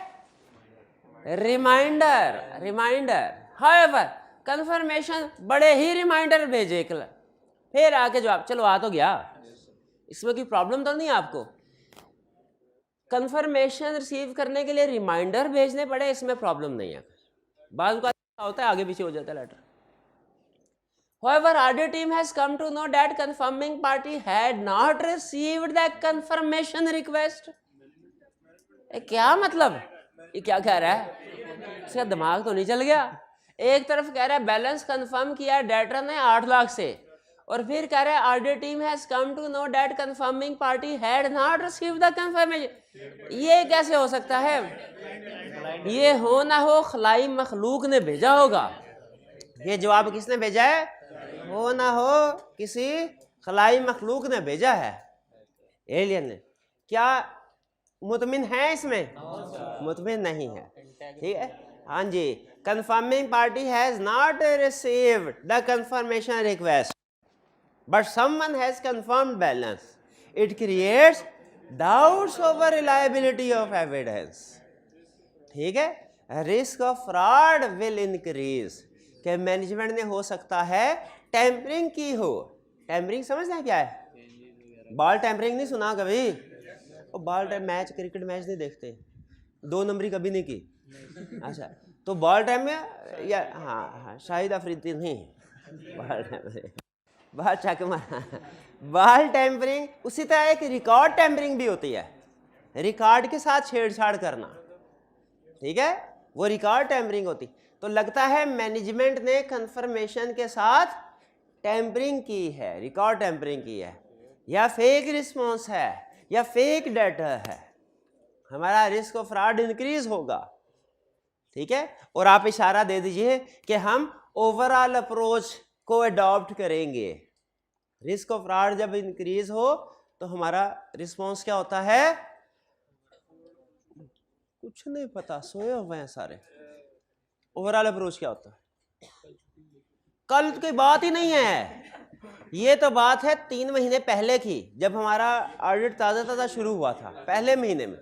रिमाइंडर, रिमाइंडर। हाउएवर कंफर्मेशन बड़े ही रिमाइंडर भेजे, फिर आके जवाब, चलो आ तो गया, इसमें कोई प्रॉब्लम तो नहीं आपको। कंफर्मेशन रिसीव करने के लिए रिमाइंडर भेजने पड़े, इसमें प्रॉब्लम नहीं है। बाद का होता है आगे पीछे हो जाता है letter. However, audit team has come to know that confirming party had not received the confirmation request. क्या मतलब, ये क्या कह रहा है, इसका दिमाग तो नहीं चल गया। एक तरफ कह रहा है बैलेंस कंफर्म किया डेटर ने 8 लाख से, और फिर कह रहा है audit team has come to know that confirming party had not received the confirmation. ये कैसे हो सकता है, ये हो ना हो खलाई मखलूक ने भेजा होगा। ये जवाब किसने भेजा है, हो ना हो किसी खलाई मखलूक ने भेजा है, एलियन ने। क्या मुतमिन है इसमें, मुतमिन नहीं है, ठीक है। हाँ जी, confirming party has not received the confirmation request but someone has confirmed balance, it creates doubts over reliability of evidence, ठीक है। Risk of fraud will increase, कि मैनेजमेंट ने हो सकता है टेम्परिंग की हो। टेम्परिंग समझते हैं क्या है, बॉल टेम्परिंग नहीं सुना कभी, और बॉल मैच, क्रिकेट मैच नहीं देखते, 2 नंबरी कभी नहीं की, अच्छा तो बॉल टाइम में या हाँ शाहिद अफरीदी नहीं, बॉल टाइम बाल चक मारा, बॉल टेम्परिंग। उसी तरह एक रिकॉर्ड टेम्परिंग भी होती है, रिकॉर्ड के साथ छेड़छाड़ करना, ठीक है, वो रिकॉर्ड टेम्परिंग होती। तो लगता है मैनेजमेंट ने कंफर्मेशन के साथ टेम्परिंग की है, रिकॉर्ड टेम्परिंग की है, या फेक रिस्पॉन्स है, या फेक डाटा है, हमारा रिस्क ऑफ फ्रॉड इंक्रीज होगा, ठीक है। और आप इशारा दे दीजिए कि हम ओवरऑल अप्रोच को अडॉप्ट करेंगे। रिस्क ऑफ फ्रॉड जब इंक्रीज हो तो हमारा रिस्पॉन्स क्या होता है, कुछ नहीं पता, सोए हुए हैं सारे। ओवरऑल अप्रोच क्या होता है, कल की बात ही नहीं है, ये तो बात है 3 महीने पहले की, जब हमारा ऑडिट ताज़ा ताज़ा शुरू हुआ था, पहले महीने में।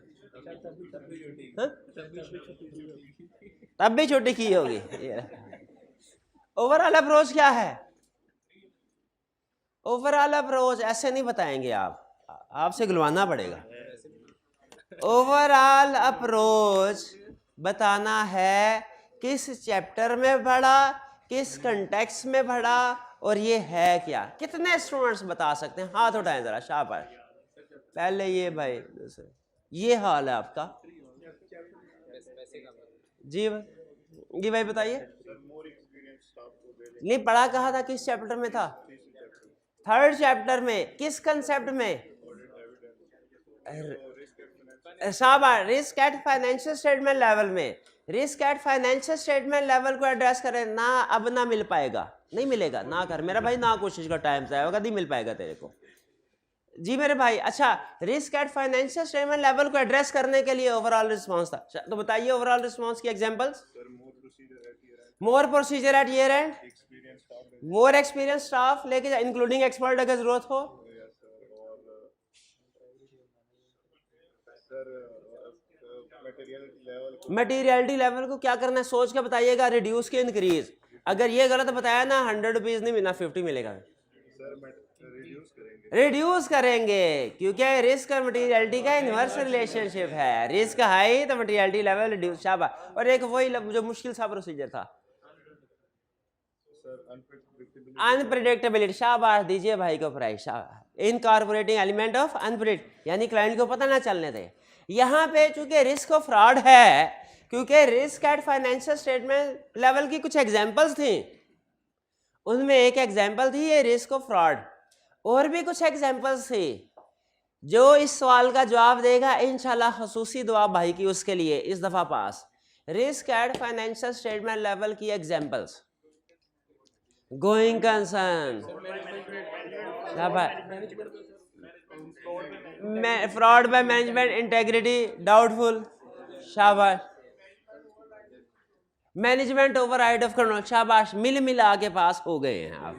तब भी छुट्टी की होगी। ओवरऑल अप्रोच क्या है, ओवरऑल अप्रोच ऐसे नहीं बताएंगे आप, आपसे गुलवाना पड़ेगा। ओवरऑल अप्रोच बताना है किस चैप्टर में पढ़ा, किस कंटेक्स्ट में पढ़ा, और ये है क्या। कितने स्टूडेंट्स बता सकते हैं, हाथ उठाएं जरा, शाबाश। पहले ये भाई, ये हाल है आपका जी जी भाई बताइए। नहीं पढ़ा कहा था, किस चैप्टर में था, 3rd चैप्टर में, किस कंसेप्ट में, शाबाश, risk at financial statement level में। Risk at financial statement level को एड्रेस करें ना, अब ना मिल पाएगा, नहीं मिलेगा, ना कर मेरा भाई, ना कोशिश का टाइम से आएगा, नहीं मिल पाएगा तेरे को जी मेरे भाई। अच्छा, risk at financial statement level को एड्रेस करने के लिए ओवरऑल रिस्पांस था, तो बताइए ओवरऑल रिस्पांस की examples. More procedure at year end, more experience staff लेके जा, इंक्लूडिंग एक्सपर्ट अगर जरूरत हो। मटेरियलिटी लेवल को क्या करना है, सोच के बताइएगा, रिड्यूस के इंक्रीज। अगर ये गलत बताया ना, 100 रुपीज नहीं मिलना, 50 मिलेगा। रिड्यूस करेंगे, क्योंकि रिस्क और मटेरियलिटी का इनवर्स रिलेशनशिप है, रिस्क हाई तो मटेरियलिटी लेवल रिड्यूस, शाबाश। और एक वही जो मुश्किल सा प्रोसीजर था, अनप्रिडिक्टेबिलिटी, शाबाश, दीजिए भाई को प्राइस, शाबाश। इनकॉर्पोरेटिंग एलिमेंट ऑफ अनप्रिडिक्ट, यानी क्लाइंट को पता ना चलने दे। यहाँ पे चूंकि रिस्क ऑफ फ्रॉड है, क्योंकि risk at financial statement level की कुछ एग्जांपल्स थी, उनमें एक एग्जांपल थी ये रिस्क ऑफ फ्रॉड, और भी कुछ एग्जांपल्स थी। जो इस सवाल का जवाब देगा इंशाल्लाह खसूसी दुआ भाई की उसके लिए इस दफा पास। Risk at financial statement level की examples, going concern, fraud by management integrity doubtful, शाबाश, मैनेजमेंट ओवरराइड ऑफ कंट्रोल, शाबाश, मिला के पास हो गए हैं आप।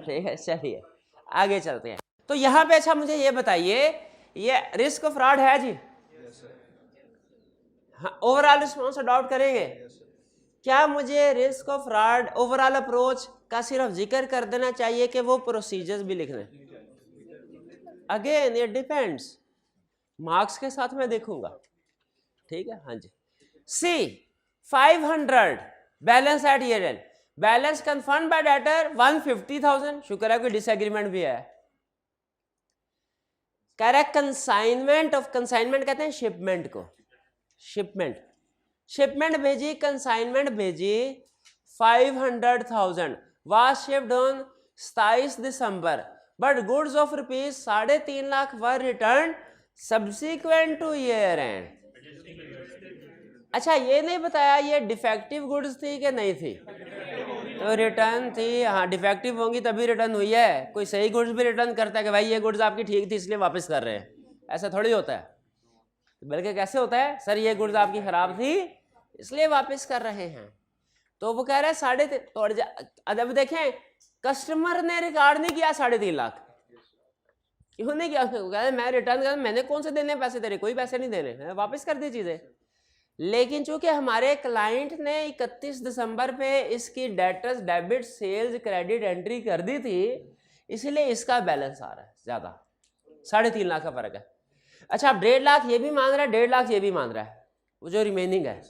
ठीक है, चलिए आगे चलते हैं। तो यहाँ पे अच्छा मुझे ये बताइए, ये रिस्क ऑफ फ्रॉड है जी? हाँ, ओवरऑल रिस्पॉन्स अडॉप्ट करेंगे? क्या मुझे risk of fraud overall approach का सिर्फ जिक्र कर देना चाहिए कि वो प्रोसीजर्स भी लिखने? अगेन इट डिपेंड्स, मार्क्स के साथ मैं देखूंगा। ठीक है, हाँ जी। C 500 balance at year end, balance confirm by debtor 150,000, शुक्र है कोई डिसएग्रीमेंट भी है। करेक्ट कंसाइनमेंट ऑफ, कंसाइनमेंट कहते हैं शिपमेंट को, शिपमेंट भेजी, कंसाइनमेंट भेजी 500,000, was shipped on 27 December, but goods of rupees 3.5 lakh were return subsequent two year and. अच्छा, ये नहीं बताया ये डिफेक्टिव गुड्स थी कि नहीं थी? तो रिटर्न थी, हाँ, डिफेक्टिव होंगी तभी रिटर्न हुई है। कोई सही गुड्स भी रिटर्न करता है कि भाई ये गुड्स आपकी ठीक थी इसलिए वापस कर रहे हैं, ऐसा थोड़ी होता है। बल्कि कैसे होता है, सर ये गुड्स आपकी खराब थी इसलिए वापस कर रहे हैं। तो वो कह रहे हैं 3.5, अब देखें कस्टमर ने रिकॉर्ड नहीं किया 3.5 लाख, क्यों नहीं किया? कह रहे मैं रिटर्न कर, मैंने कौन से देने पैसे, तेरे कोई पैसे नहीं देने, वापस कर दी चीजें। लेकिन चूंकि हमारे क्लाइंट ने 31 दिसंबर पे इसकी debtors debit sales credit entry कर दी थी, इसलिए इसका बैलेंस आ रहा है ज्यादा, 3.5 लाख का फर्क है। अच्छा, अब 1.5 लाख ये भी मान रहा है, 1.5 लाख ये भी मान रहा है, वो जो रिमेनिंग है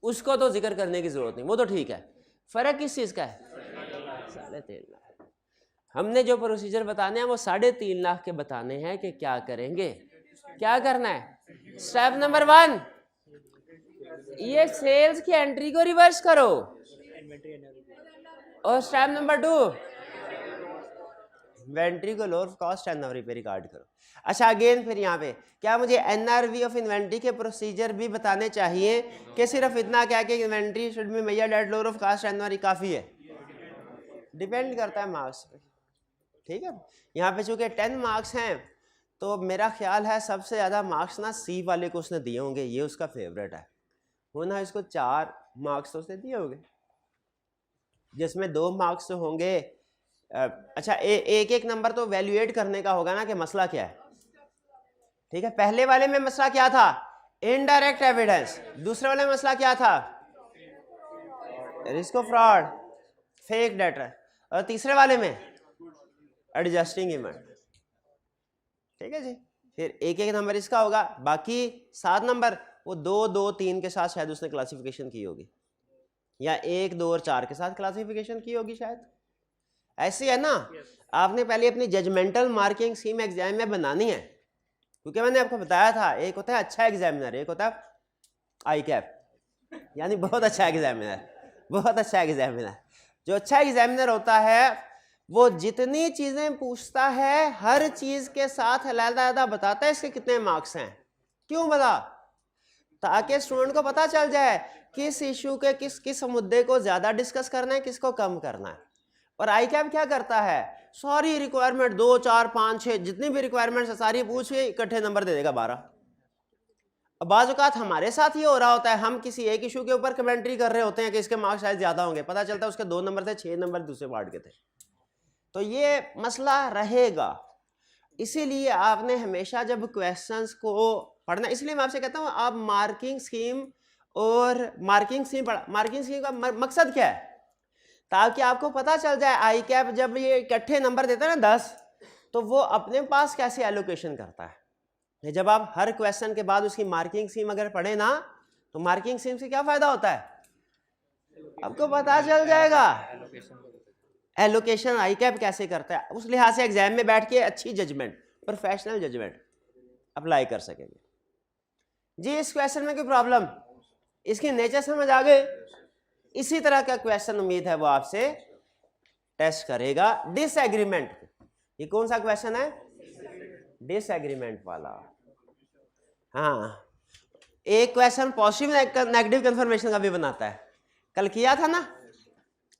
उसको तो जिक्र करने की जरूरत नहीं, वो तो ठीक है। फर्क किस चीज का है? 3.5 लाख। हमने जो प्रोसीजर बताने हैं वो 3.5 लाख के बताने हैं कि क्या करेंगे, क्या करना है। स्टेप नंबर 1, ये सेल्स की एंट्री को रिवर्स करो, और स्टेप नंबर 2, इन्वेंट्री को लोअर कॉस्ट जनवरी पे रिकॉर्ड करो। अच्छा, अगेन फिर यहाँ पे क्या मुझे एनआरवी ऑफ इन्वेंट्री के प्रोसीजर भी बताने चाहिए कि सिर्फ इतना क्या कि inventory should be measured at lower of cost and NRV काफ़ी है? डिपेंड करता है मार्क्स पे। ठीक है, यहाँ पे चूंकि 10 मार्क्स हैं तो मेरा ख्याल है सबसे ज़्यादा मार्क्स ना सी वाले को उसने दिए होंगे, ये उसका फेवरेट है, वो ना इसको 4 मार्क्स तो उसने दिए होंगे, जिसमें 2 मार्क्स तो होंगे। अच्छा, एक एक नंबर तो वैल्यूएट करने का होगा ना कि मसला क्या है। ठीक है, पहले वाले में मसला क्या था? Indirect evidence. दूसरे वाले में मसला क्या था? Risk of fraud, fake data. और तीसरे वाले में एडजस्टिंग इवेंट। ठीक है जी, फिर एक एक नंबर इसका होगा, बाकी 7 नंबर वो 2, 2, 3 के साथ शायद उसने क्लासिफिकेशन की होगी, या 1, 2 और 4 के साथ क्लासिफिकेशन की होगी शायद। ऐसे है ना, आपने पहले अपनी जजमेंटल मार्किंग स्कीम एग्जाम में बनानी है, क्योंकि मैंने आपको बताया था एक होता है अच्छा एग्जामिनर, एक होता है आई कैप, यानी बहुत अच्छा एग्जामिनर, बहुत अच्छा एग्जामिनर। जो अच्छा एग्जामिनर होता है वो जितनी चीज़ें पूछता है हर चीज़ के साथ अलग-अलग बताता है इसके कितने मार्क्स हैं। क्यों बता? ताकि स्टूडेंट को पता चल जाए किस इशू के किस मुद्दे को ज़्यादा डिस्कस करना है, किसको कम करना है। और आई कैप क्या करता है, सारी रिक्वायरमेंट 2, 4, 5, 6 जितनी भी रिक्वायरमेंट है सारी पूछ के इकट्ठे नंबर दे देगा 12। अब बाज़ औक़ात हमारे साथ ये हो रहा होता है, हम किसी एक इशू के ऊपर कमेंट्री कर रहे होते हैं कि इसके मार्क्स शायद ज़्यादा होंगे, पता चलता है उसके 2 नंबर थे, 6 नंबर दूसरे पार्ट के थे। तो ये मसला रहेगा, इसीलिए आपने हमेशा जब क्वेश्चंस को पढ़ना, इसलिए मैं आपसे कहता हूँ आप मार्किंग स्कीम और मार्किंग स्कीम का मकसद क्या है, ताकि आपको पता चल जाए आई कैप जब ये इकट्ठे नंबर देता है ना 10, तो वो अपने पास कैसे एलोकेशन करता है। जब आप हर क्वेश्चन के बाद उसकी मार्किंग स्कीम अगर पढ़े ना, तो मार्किंग स्कीम से क्या फायदा होता है आपको पता चल जाएगा। एलोकेशन आई कैप कैसे करता है, उस लिहाज से एग्जाम में बैठ के अच्छी जजमेंट, प्रोफेशनल जजमेंट अप्लाई कर सकेंगे। जी इस क्वेश्चन में कोई प्रॉब्लम, इसकी नेचर समझ आ गए। इसी तरह का क्वेश्चन उम्मीद है वो आपसे टेस्ट करेगा डिसएग्रीमेंट। ये कौन सा क्वेश्चन है, डिसएग्रीमेंट वाला। हाँ एक क्वेश्चन पॉजिटिव नेगेटिव कंफर्मेशन का भी बनाता है, कल किया था ना।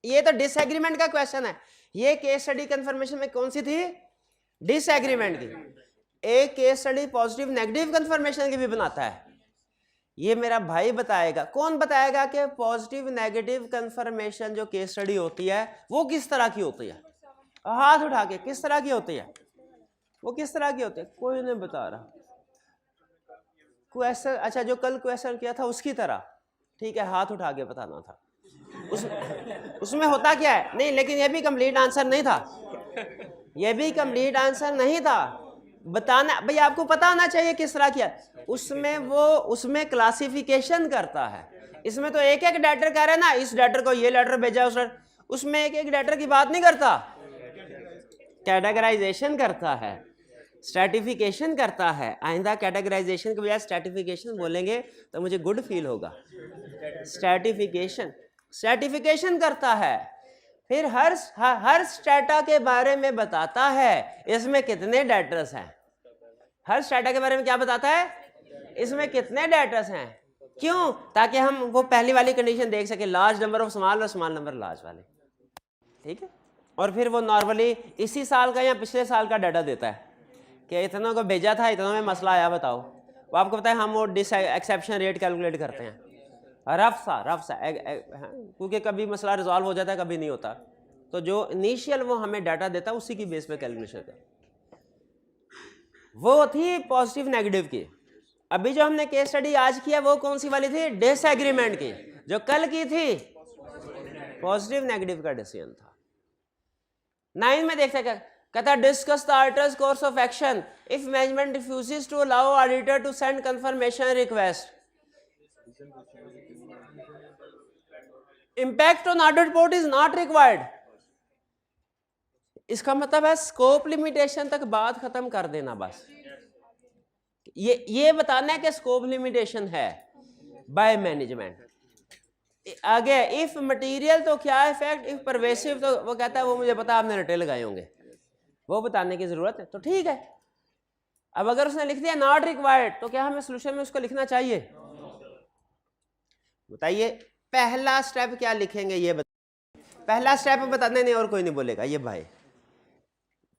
ये तो डिसएग्रीमेंट का क्वेश्चन है। ये केस स्टडी कंफर्मेशन में कौन सी थी, डिसएग्रीमेंट की। एक case study positive negative confirmation की भी बनाता है। ये मेरा भाई बताएगा। कौन बताएगा कि पॉजिटिव नेगेटिव कंफर्मेशन जो केस स्टडी होती है वो किस तरह की होती है, हाथ उठा के, किस तरह की होती है, वो किस तरह की होती है, कोई नहीं बता रहा। क्वेश्चन, अच्छा जो कल क्वेश्चन किया था उसकी तरह, ठीक है, हाथ उठा के बताना था। उसमें होता क्या है, नहीं लेकिन ये भी कंप्लीट आंसर नहीं था, ये भी कंप्लीट आंसर नहीं था। बताना भाई, आपको पता होना चाहिए किस तरह किया। उसमें वो उसमें क्लासिफिकेशन करता है। इसमें तो एक एक डाटर कह रहे हैं ना, इस डाटर को ये लेटर भेजा, उसमें एक एक डाटर की बात नहीं करता, कैटेगराइजेशन करता है, स्ट्रैटिफिकेशन करता है। आइंदा कैटेगराइजेशन के बजाय स्ट्रैटिफिकेशन बोलेंगे तो मुझे गुड फील होगा। स्ट्रैटिफिकेशन करता है, फिर हर स्ट्रैटा के बारे में बताता है इसमें कितने डाटर्स हैं। हर स्ट्रैटा के बारे में क्या बताता है, इसमें कितने डाटर्स हैं। क्यों, ताकि हम वो पहली वाली कंडीशन देख सके, लार्ज नंबर ऑफ स्मॉल और स्मॉल नंबर लार्ज वाले, ठीक है। और फिर वो नॉर्मली इसी साल का या पिछले साल का डाटा देता है कि इतनों को भेजा था, इतनों में मसला आया, बताओ। वो आपको पता है हम वो एक्सेप्शन रेट कैलकुलेट करते हैं, रफ सा क्योंकि कभी मसला रिजॉल्व हो जाता है, कभी नहीं होता। तो जो इनिशियल वो हमें डाटा देता है उसी की बेस पे कैलकुलेशन करते हैं। वो थी पॉजिटिव नेगेटिव की। अभी जो हमने केस स्टडी आज किया वो कौन सी वाली थी, डिसएग्रीमेंट की। जो कल की थी पॉजिटिव नेगेटिव का डिसीजन था। 9 में देखते हैं, कहता discuss the auditor's course of action if management refuses to allow auditor to send confirmation request. Impact on audit report is not required. इसका मतलब है स्कोप लिमिटेशन तक बात खत्म कर देना बस। ये बताना है कि स्कोप लिमिटेशन है बाय मैनेजमेंट। आगे इफ मटेरियल तो क्या इफेक्ट, इफ परवेसिव तो वो कहता है वो मुझे पता, आपने रटे लगाए होंगे, वो बताने की जरूरत है, तो ठीक है। अब अगर उसने लिख दिया नॉट रिक्वायर्ड तो क्या हमें सोल्यूशन में उसको लिखना चाहिए, बताइए। पहला स्टेप क्या लिखेंगे ये पहला स्टेप बताने नहीं, और कोई नहीं बोलेगा, ये भाई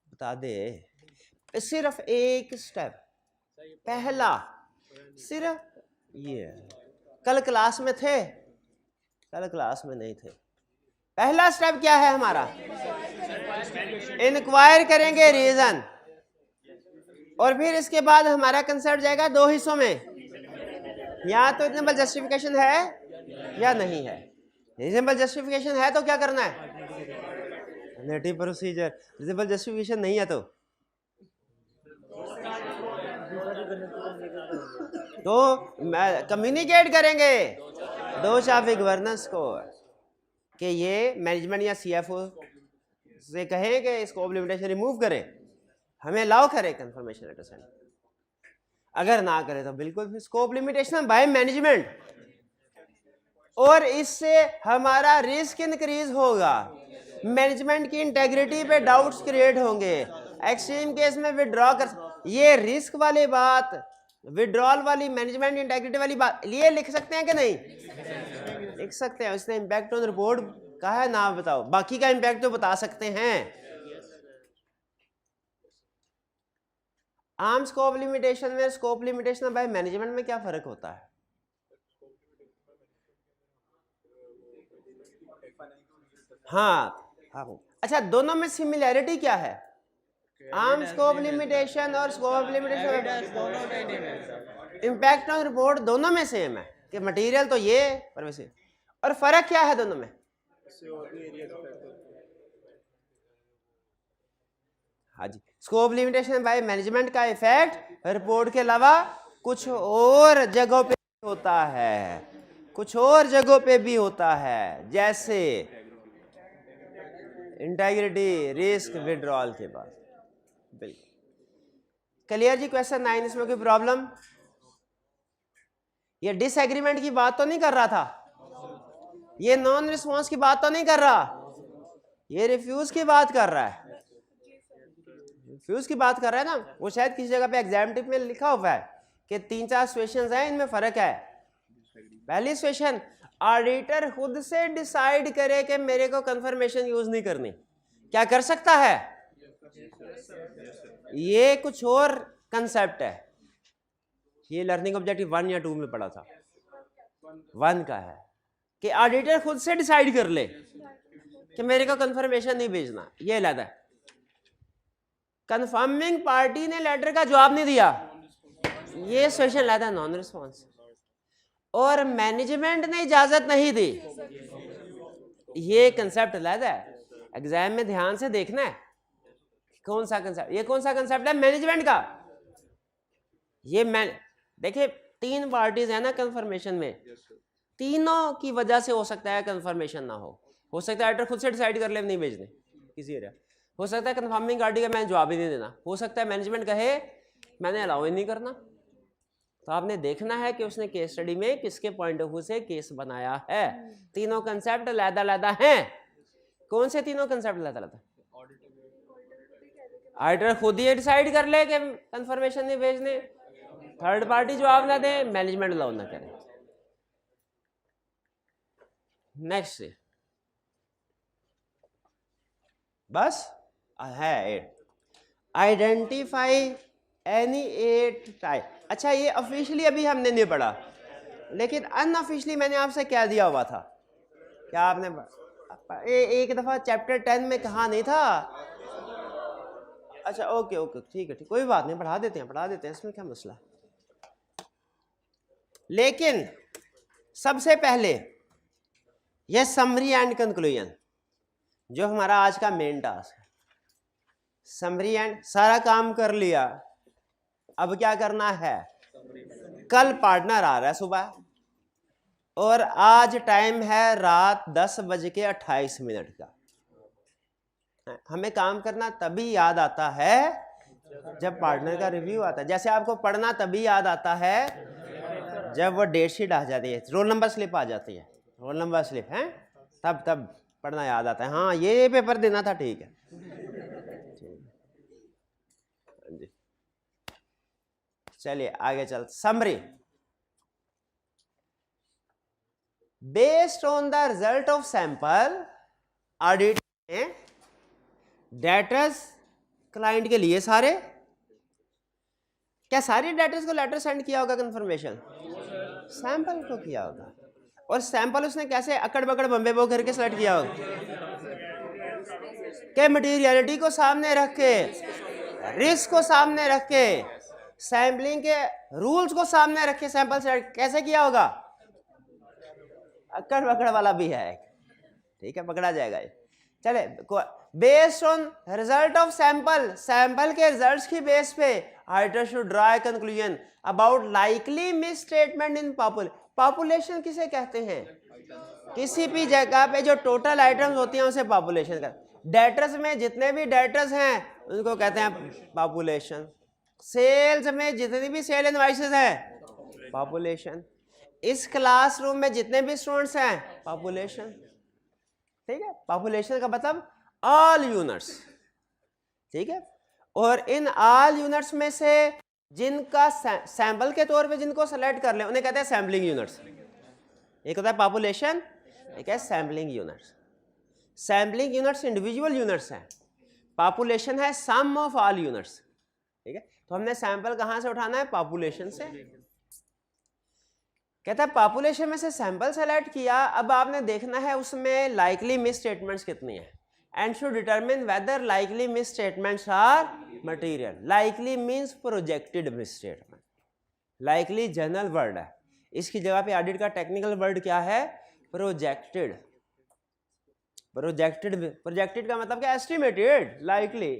बता दे। सिर्फ एक स्टेप पहला, सिर्फ ये। कल क्लास में थे, कल क्लास में नहीं थे। पहला स्टेप क्या है हमारा, इंक्वायर करेंगे रीजन, और फिर इसके बाद हमारा कंसेप्ट जाएगा 2 हिस्सों में, या तो रीजनेबल जस्टिफिकेशन है या नहीं है। रीजनेबल जस्टिफिकेशन है तो क्या करना है, नेटिव प्रोसीजर। रीजनेबल जस्टिफिकेशन नहीं है तो कम्युनिकेट करेंगे दोष ऑफ गवर्नेंस को कि ये मैनेजमेंट या सीएफओ से कहें कि स्कोप लिमिटेशन रिमूव करें, हमें अलाउ करे कंफर्मेशन लेटर सेंड। अगर ना करे तो बिल्कुल फिर स्कोप लिमिटेशन बाय मैनेजमेंट, और इससे हमारा रिस्क इंक्रीज होगा, मैनेजमेंट की इंटेग्रिटी पे डाउट्स क्रिएट होंगे, एक्सट्रीम केस में विड्रॉ कर। ये रिस्क वाली बात, विड्रॉल वाली, मैनेजमेंट इंटेग्रिटी वाली बात, ये लिख सकते हैं कि नहीं, लिख सकते हैं। इसने इम्पैक्ट ऑन रिपोर्ट कहा है ना, बताओ, बाकी का इम्पैक्ट तो बता सकते हैं। आम स्कोप लिमिटेशन में स्कोप लिमिटेशन बाय मैनेजमेंट में क्या फर्क होता है, हाँ अच्छा, दोनों में सिमिलैरिटी क्या है, आम स्कोप लिमिटेशन और scope limitation impact on report दोनों में सेम है कि मटेरियल तो ये पर वैसे, और फर्क क्या है दोनों में, हाँ जी, स्कोप लिमिटेशन बाय मैनेजमेंट का इफेक्ट रिपोर्ट के अलावा कुछ और जगहों पे होता है, कुछ और जगहों पे भी होता है। जैसे इंटेग्रिटी रिस्क विड्रॉल के बाद। बिल्कुल क्लियर जी। क्वेश्चन 9 इसमें कोई प्रॉब्लम? ये डिसएग्रीमेंट की बात तो नहीं कर रहा था, ये नॉन रिस्पॉन्स की बात तो नहीं कर रहा, ये रिफ्यूज की बात कर रहा है, रिफ्यूज की बात कर रहा है ना। वो शायद किसी जगह पे एग्जाम टिप में लिखा हुआ है कि 3-4 सिचुएशंस हैं, इनमें फर्क है। पहली सिचुएशन, ऑडिटर खुद से डिसाइड करे कि मेरे को कंफर्मेशन यूज नहीं करनी, क्या कर सकता है? ये कुछ और कंसेप्ट है, ये लर्निंग ऑब्जेक्टिव 1 या 2 में पढ़ा था, 1 का है कि ऑडिटर खुद से डिसाइड कर ले कि मेरे को कंफर्मेशन नहीं भेजना। ये अलग है। कंफर्मिंग पार्टी ने लेटर का जवाब नहीं दिया, ये सिचुएशन लाता है नॉन रिस्पॉन्स। और मैनेजमेंट ने इजाजत नहीं दी, ये कंसेप्ट लाता है। एग्जाम में ध्यान से देखना है कौन सा कंसेप्ट, ये कौन सा कंसेप्ट है? मैनेजमेंट का। ये देखिए 3 पार्टीज है ना कंफर्मेशन में, तीनों की वजह से हो सकता है कंफर्मेशन ना हो सकता है ऑडिटर खुद से डिसाइड कर ले नहीं भेजने किसी एरिया, हो सकता है कंफर्मिंग पार्टी का मैंने जवाब ही नहीं देना, हो सकता है मैनेजमेंट कहे मैंने अलाउ ही नहीं करना। तो आपने देखना है कि उसने केस स्टडी में किसके पॉइंट ऑफ व्यू से केस बनाया है। तीनों कंसेप्ट अलग-अलग हैं। कौन से तीनों कंसेप्ट अलग-अलग? ऑडिटर खुद ही डिसाइड कर ले कि कंफर्मेशन नहीं भेजने, थर्ड पार्टी जवाब ना दे, मैनेजमेंट अलाउ ना करे। नेक्स्ट बस है 8, आइडेंटिफाई एनी 8 टाइप। अच्छा ये ऑफिशियली अभी हमने नहीं पढ़ा, लेकिन अनऑफिशियली मैंने आपसे क्या दिया हुआ था, क्या आपने एक दफा चैप्टर 10 में कहा नहीं था? अच्छा ओके ओके ठीक है, ठीक, कोई बात नहीं, पढ़ा देते हैं, इसमें क्या मसला। लेकिन सबसे पहले ये समरी एंड कंक्लूजन जो हमारा आज का मेन टास्क है, समरी एंड, सारा काम कर लिया, अब क्या करना है? कल पार्टनर आ रहा है सुबह, और आज टाइम है रात 10:28 का। हमें काम करना तभी याद आता है जब पार्टनर का रिव्यू आता है। जैसे आपको पढ़ना तभी याद आता है जब वो डेट शीट आ जाती है, रोल नंबर स्लिप आ जाती है, रोल नंबर स्लिप है, तब पढ़ना याद आता है, हाँ ये पेपर देना था, ठीक है। जी चलिए आगे चल। Summary, based on the result of sample audit में डेटर्स क्लाइंट के लिए सारे, क्या सारे डेटर्स को लेटर सेंड किया होगा कंफर्मेशन? सैंपल को किया होगा। और सैंपल उसने कैसे अकड़ बकड़ बम्बे बो करके सेलेक्ट किया होगा? के मटीरियलिटी को सामने रख के, रिस्क को सामने रख के, सैम्पलिंग के रूल्स को सामने रख के सैंपल सेलेक्ट कैसे किया होगा? अकड़ बकड़ वाला भी है, ठीक है, पकड़ा जाएगा ये। चले, based on result of sample, sample के रिजल्ट्स की बेस पे auditor should draw a conclusion about likely miss statement in population किसे कहते हैं? किसी भी जगह पे जो टोटल आइटम्स होती हैं उसे पॉपुलेशन कहते हैं। डेटर्स में जितने भी डेटर्स हैं उनको कहते हैं पॉपुलेशन। सेल्स में जितनी भी सेल इनवॉइसेस हैं पॉपुलेशन। इस क्लासरूम में जितने भी स्टूडेंट्स हैं पॉपुलेशन, ठीक है। पॉपुलेशन का मतलब ऑल यूनिट्स, ठीक है। और इन ऑल यूनिट्स में से जिनका सैंपल के तौर पे जिनको सेलेक्ट कर ले उन्हें कहते हैं सैम्पलिंग यूनिट्स। एक होता है पॉपुलेशन, एक है sampling units. Sampling units individual units हैं, पॉपुलेशन है सम ऑफ ऑल यूनिट्स, ठीक है। तो हमने सैंपल कहां से उठाना है? पॉपुलेशन से। कहता है पॉपुलेशन में से सैंपल सेलेक्ट किया, अब आपने देखना है उसमें लाइकली मिस स्टेटमेंट्स कितनी है, and should determine whether likely misstatements are material. Likely means projected misstatement. Likely general word है, इसकी जगह पे ऑडिट का टेक्निकल वर्ड क्या है? प्रोजेक्टेड। प्रोजेक्टेड का मतलब क्या? Estimated, likely,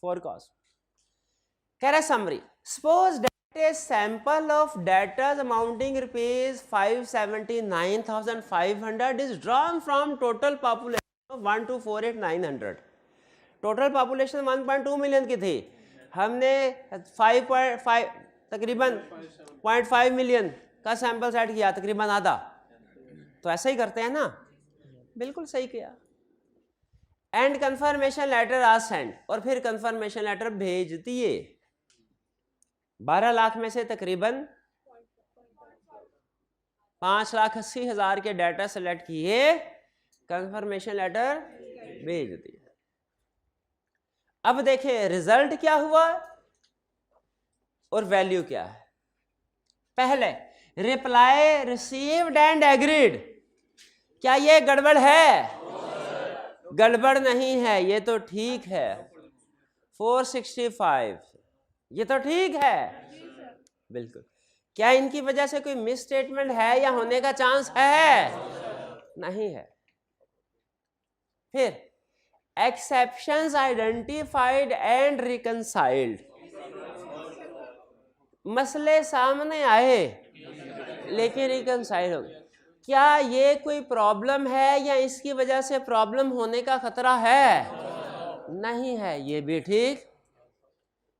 forecast. कह रहा है summary, suppose a sample of data amounting rupees 579,500 is drawn from total population 1,248,900। Total population 1.2 million की थी, हमने 5.5 तकरीबन 0.5 मिलियन का सैंपल सेट किया, तकरीबन आधा। तो ऐसा ही करते हैं ना, बिल्कुल सही किया। एंड कंफर्मेशन लेटर आज सेंड, और फिर कंफर्मेशन लेटर भेज दिए। 12 लाख में से तकरीबन 5,80,000 के डाटा सेलेक्ट किए, कंफर्मेशन लेटर भेज दिए। अब देखें रिजल्ट क्या हुआ और वैल्यू क्या है। पहले रिप्लाई रिसीव्ड एंड एग्रीड, क्या ये गड़बड़ है? गड़बड़ नहीं है, ये तो ठीक है। 465, ये तो ठीक है, बिल्कुल। क्या इनकी वजह से कोई मिस स्टेटमेंट है या होने का चांस है? नहीं है। फिर एक्सेप्शंस आइडेंटिफाइड एंड रिकंसाइल्ड, मसले सामने आए लेकिन रिकंसाइल हो गए। क्या ये कोई प्रॉब्लम है या इसकी वजह से प्रॉब्लम होने का खतरा है? नहीं है, ये भी ठीक,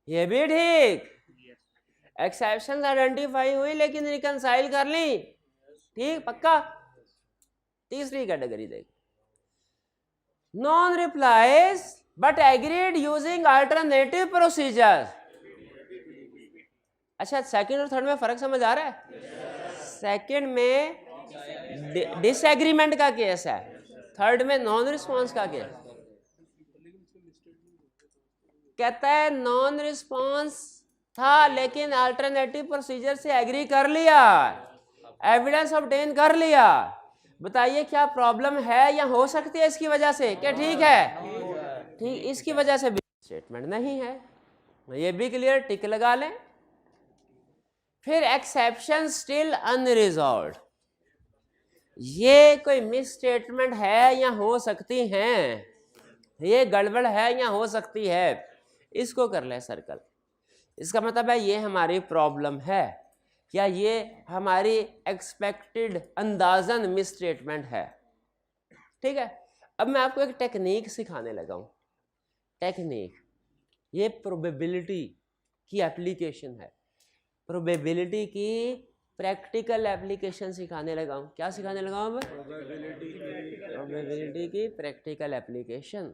ये भी ठीक। एक्सेप्शन आइडेंटिफाई हुई लेकिन रिकंसाइल कर ली, ठीक, पक्का। तीसरी कैटेगरी देख, non replies but agreed using alternative procedure. अच्छा, सेकंड और थर्ड में फर्क समझ आ रहा है? सेकंड में डिसएग्रीमेंट का केस है, थर्ड में नॉन रिस्पॉन्स का केस। कहता है नॉन रिस्पॉन्स था लेकिन अल्टरनेटिव प्रोसीजर से एग्री कर लिया, एविडेंस ऑब्टेन कर लिया। बताइए क्या प्रॉब्लम है या हो सकती है इसकी वजह से? क्या ठीक है? ठीक, इसकी वजह से भी स्टेटमेंट नहीं है, ये भी क्लियर, टिक लगा लें। फिर एक्सेप्शन स्टिल अनरिजॉल्व्ड, ये कोई मिस स्टेटमेंट है या हो सकती हैं, ये गड़बड़ है या हो सकती है, इसको कर ले सर्कल। इसका मतलब है ये हमारी प्रॉब्लम है या ये हमारी एक्सपेक्टेड अंदाजन मिस स्टेटमेंट है। ठीक है, अब मैं आपको एक टेक्निक सिखाने लगा हूं। टेक्निक, ये प्रोबेबिलिटी की एप्लीकेशन है, प्रोबेबिलिटी की प्रैक्टिकल एप्लीकेशन सिखाने लगा हूं। क्या सिखाने लगा हूं? प्रोबेबिलिटी की प्रैक्टिकल एप्लीकेशन।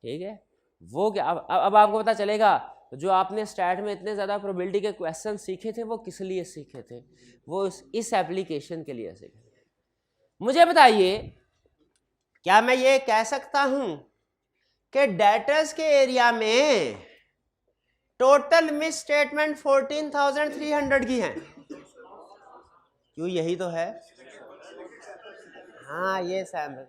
ठीक है, वो क्या, अब आपको पता चलेगा जो आपने स्टैट में इतने ज़्यादा प्रोबेबिलिटी के क्वेश्चन सीखे थे वो किस लिए सीखे थे, वो इस एप्लीकेशन के लिए सीखे। मुझे बताइए, क्या मैं ये कह सकता हूं कि डेटर्स के एरिया में टोटल मिस स्टेटमेंट 14,300 की हैं? क्यों, यही तो है। हाँ, ये सैंपल